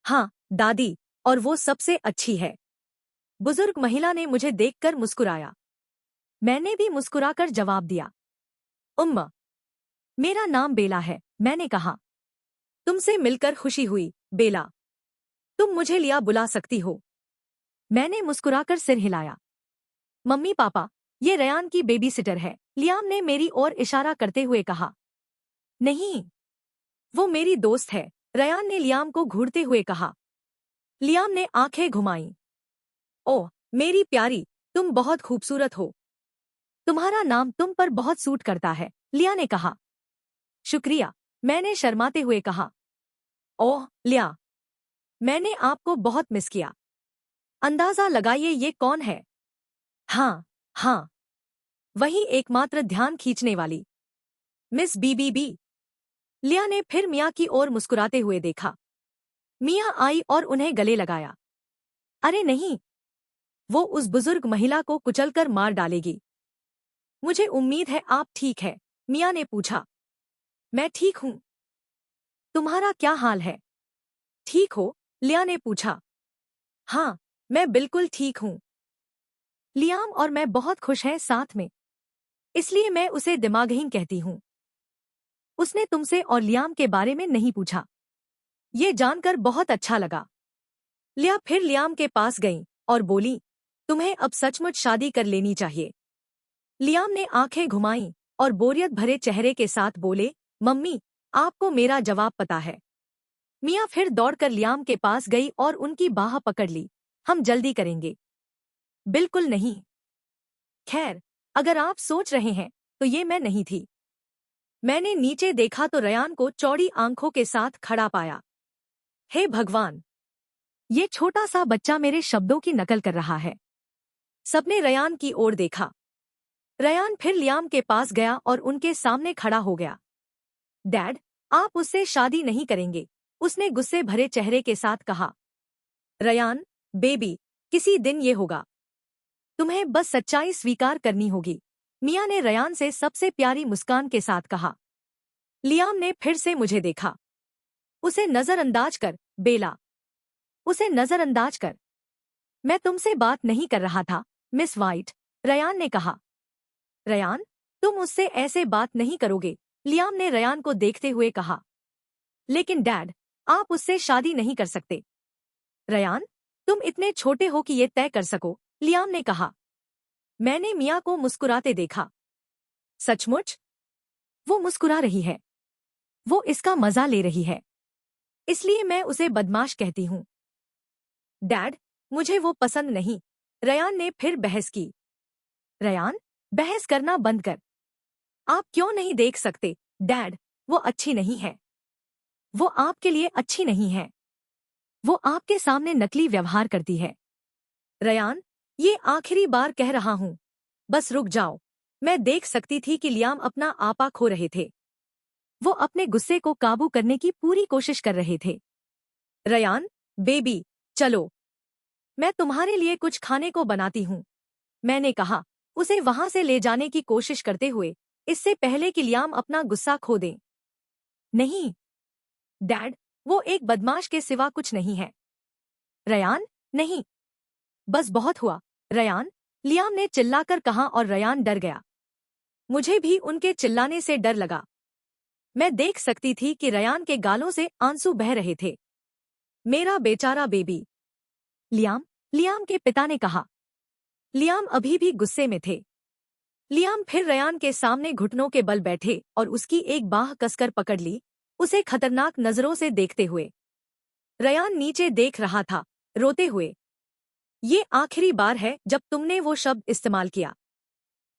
हाँ, दादी, और वो सबसे अच्छी है। बुजुर्ग महिला ने मुझे देखकर मुस्कुराया। मैंने भी मुस्कुराकर जवाब दिया। उम्मा, मेरा नाम बेला है, मैंने कहा। तुमसे मिलकर खुशी हुई, बेला। तुम मुझे लिया बुला सकती हो। मैंने मुस्कुराकर सिर हिलाया। मम्मी पापा, ये रयान की बेबी सिटर है, लियाम ने मेरी ओर इशारा करते हुए कहा। नहीं, वो मेरी दोस्त है, रयान ने लियाम को घूरते हुए कहा। लियाम ने आंखें घुमाईं। ओह मेरी प्यारी, तुम बहुत खूबसूरत हो। तुम्हारा नाम तुम पर बहुत सूट करता है, लिया ने कहा। शुक्रिया, मैंने शर्माते हुए कहा। ओह लिया, मैंने आपको बहुत मिस किया। अंदाजा लगाइए ये कौन है? हाँ, हाँ, वही एकमात्र ध्यान खींचने वाली मिस बीबीबी। लिया ने फिर मिया की ओर मुस्कुराते हुए देखा। मिया आई और उन्हें गले लगाया। अरे नहीं, वो उस बुजुर्ग महिला को कुचलकर मार डालेगी। मुझे उम्मीद है आप ठीक है, मिया ने पूछा। मैं ठीक हूँ। तुम्हारा क्या हाल है? ठीक हो? लिया ने पूछा। हाँ, मैं बिल्कुल ठीक हूँ। लियाम और मैं बहुत खुश हैं साथ में, इसलिए मैं उसे दिमागहीन कहती हूँ। उसने तुमसे और लियाम के बारे में नहीं पूछा। ये जानकर बहुत अच्छा लगा। लिया फिर लियाम के पास गई और बोली, तुम्हें अब सचमुच शादी कर लेनी चाहिए। लियाम ने आंखें घुमाईं और बोरियत भरे चेहरे के साथ बोले, मम्मी, आपको मेरा जवाब पता है। मिया फिर दौड़कर लियाम के पास गई और उनकी बाह पकड़ ली। हम जल्दी करेंगे। बिल्कुल नहीं। खैर, अगर आप सोच रहे हैं तो ये मैं नहीं थी। मैंने नीचे देखा तो रयान को चौड़ी आंखों के साथ खड़ा पाया। हे भगवान, ये छोटा सा बच्चा मेरे शब्दों की नकल कर रहा है। सबने रयान की ओर देखा। रयान फिर लियाम के पास गया और उनके सामने खड़ा हो गया। डैड, आप उससे शादी नहीं करेंगे, उसने गुस्से भरे चेहरे के साथ कहा। रयान, बेबी, किसी दिन ये होगा। तुम्हें बस सच्चाई स्वीकार करनी होगी, मिया ने रयान से सबसे प्यारी मुस्कान के साथ कहा। लियाम ने फिर से मुझे देखा। उसे नजरअंदाज कर, बेला। उसे नजरअंदाज कर। मैं तुमसे बात नहीं कर रहा था, मिस वाइट, रयान ने कहा। रयान, तुम उससे ऐसे बात नहीं करोगे, लियाम ने रयान को देखते हुए कहा। लेकिन डैड, आप उससे शादी नहीं कर सकते। रयान, तुम इतने छोटे हो कि ये तय कर सको, लियाम ने कहा। मैंने मिया को मुस्कुराते देखा। सचमुच? वो मुस्कुरा रही है। वो इसका मजा ले रही है। इसलिए मैं उसे बदमाश कहती हूँ। डैड, मुझे वो पसंद नहीं, रयान ने फिर बहस की। रयान, बहस करना बंद कर। आप क्यों नहीं देख सकते, डैड, वो अच्छी नहीं है। वो आपके लिए अच्छी नहीं है। वो आपके सामने नकली व्यवहार करती है। रयान, ये आखिरी बार कह रहा हूँ, बस रुक जाओ। मैं देख सकती थी कि लियाम अपना आपा खो रहे थे। वो अपने गुस्से को काबू करने की पूरी कोशिश कर रहे थे। रयान, बेबी, चलो, मैं तुम्हारे लिए कुछ खाने को बनाती हूँ, मैंने कहा, उसे वहां से ले जाने की कोशिश करते हुए, इससे पहले कि लियाम अपना गुस्सा खो दे। नहीं डैड, वो एक बदमाश के सिवा कुछ नहीं है। रयान, नहीं, बस बहुत हुआ। रयान, लियाम ने चिल्लाकर कहा और रयान डर गया। मुझे भी उनके चिल्लाने से डर लगा। मैं देख सकती थी कि रयान के गालों से आंसू बह रहे थे। मेरा बेचारा बेबी। लियाम, लियाम के पिता ने कहा। लियाम अभी भी गुस्से में थे। लियाम फिर रयान के सामने घुटनों के बल बैठे और उसकी एक बाह कसकर पकड़ ली, उसे खतरनाक नजरों से देखते हुए। रयान नीचे देख रहा था, रोते हुए। ये आखिरी बार है जब तुमने वो शब्द इस्तेमाल किया।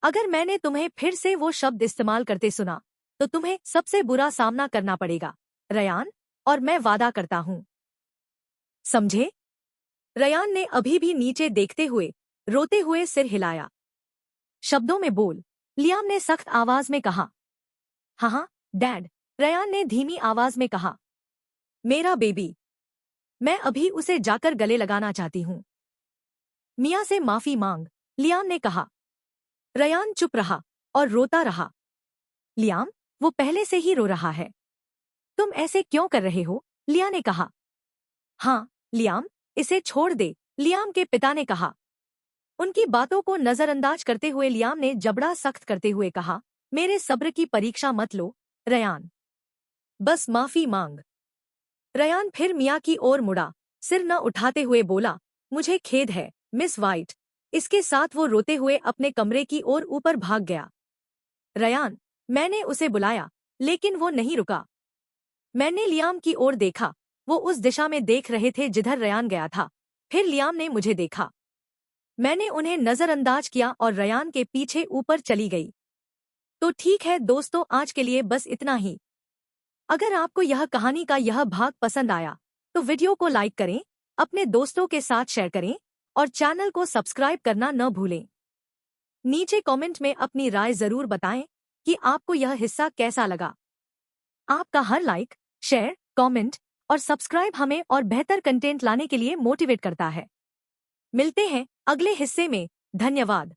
अगर मैंने तुम्हें फिर से वो शब्द इस्तेमाल करते सुना, तो तुम्हें सबसे बुरा सामना करना पड़ेगा, रयान, और मैं वादा करता हूं। समझे? रयान ने अभी भी नीचे देखते हुए, रोते हुए सिर हिलाया। शब्दों में बोल, लियाम ने सख्त आवाज में कहा। हाँ, डैड, रयान ने धीमी आवाज में कहा। मेरा बेबी। मैं अभी उसे जाकर गले लगाना चाहती हूँ। मिया से माफी मांग, लियाम ने कहा। रयान चुप रहा और रोता रहा। लियाम, वो पहले से ही रो रहा है। तुम ऐसे क्यों कर रहे हो? लिया ने कहा। हाँ, लियाम, इसे छोड़ दे, लियाम के पिता ने कहा। उनकी बातों को नजरअंदाज करते हुए लियाम ने जबड़ा सख्त करते हुए कहा, मेरे सब्र की परीक्षा मत लो, रयान। बस माफी मांग। रयान फिर मिया की ओर मुड़ा, सिर न उठाते हुए बोला, मुझे खेद है, मिस वाइट। इसके साथ वो रोते हुए अपने कमरे की ओर ऊपर भाग गया। रयान, मैंने उसे बुलाया, लेकिन वो नहीं रुका। मैंने लियाम की ओर देखा, वो उस दिशा में देख रहे थे जिधर रयान गया था। फिर लियाम ने मुझे देखा। मैंने उन्हें नजरअंदाज किया और रयान के पीछे ऊपर चली गई। तो ठीक है दोस्तों, आज के लिए बस इतना ही। अगर आपको यह कहानी का यह भाग पसंद आया, तो वीडियो को लाइक करें, अपने दोस्तों के साथ शेयर करें और चैनल को सब्सक्राइब करना न भूलें। नीचे कमेंट में अपनी राय जरूर बताएं कि आपको यह हिस्सा कैसा लगा। आपका हर लाइक, शेयर, कमेंट और सब्सक्राइब हमें और बेहतर कंटेंट लाने के लिए मोटिवेट करता है। मिलते हैं अगले हिस्से में। धन्यवाद।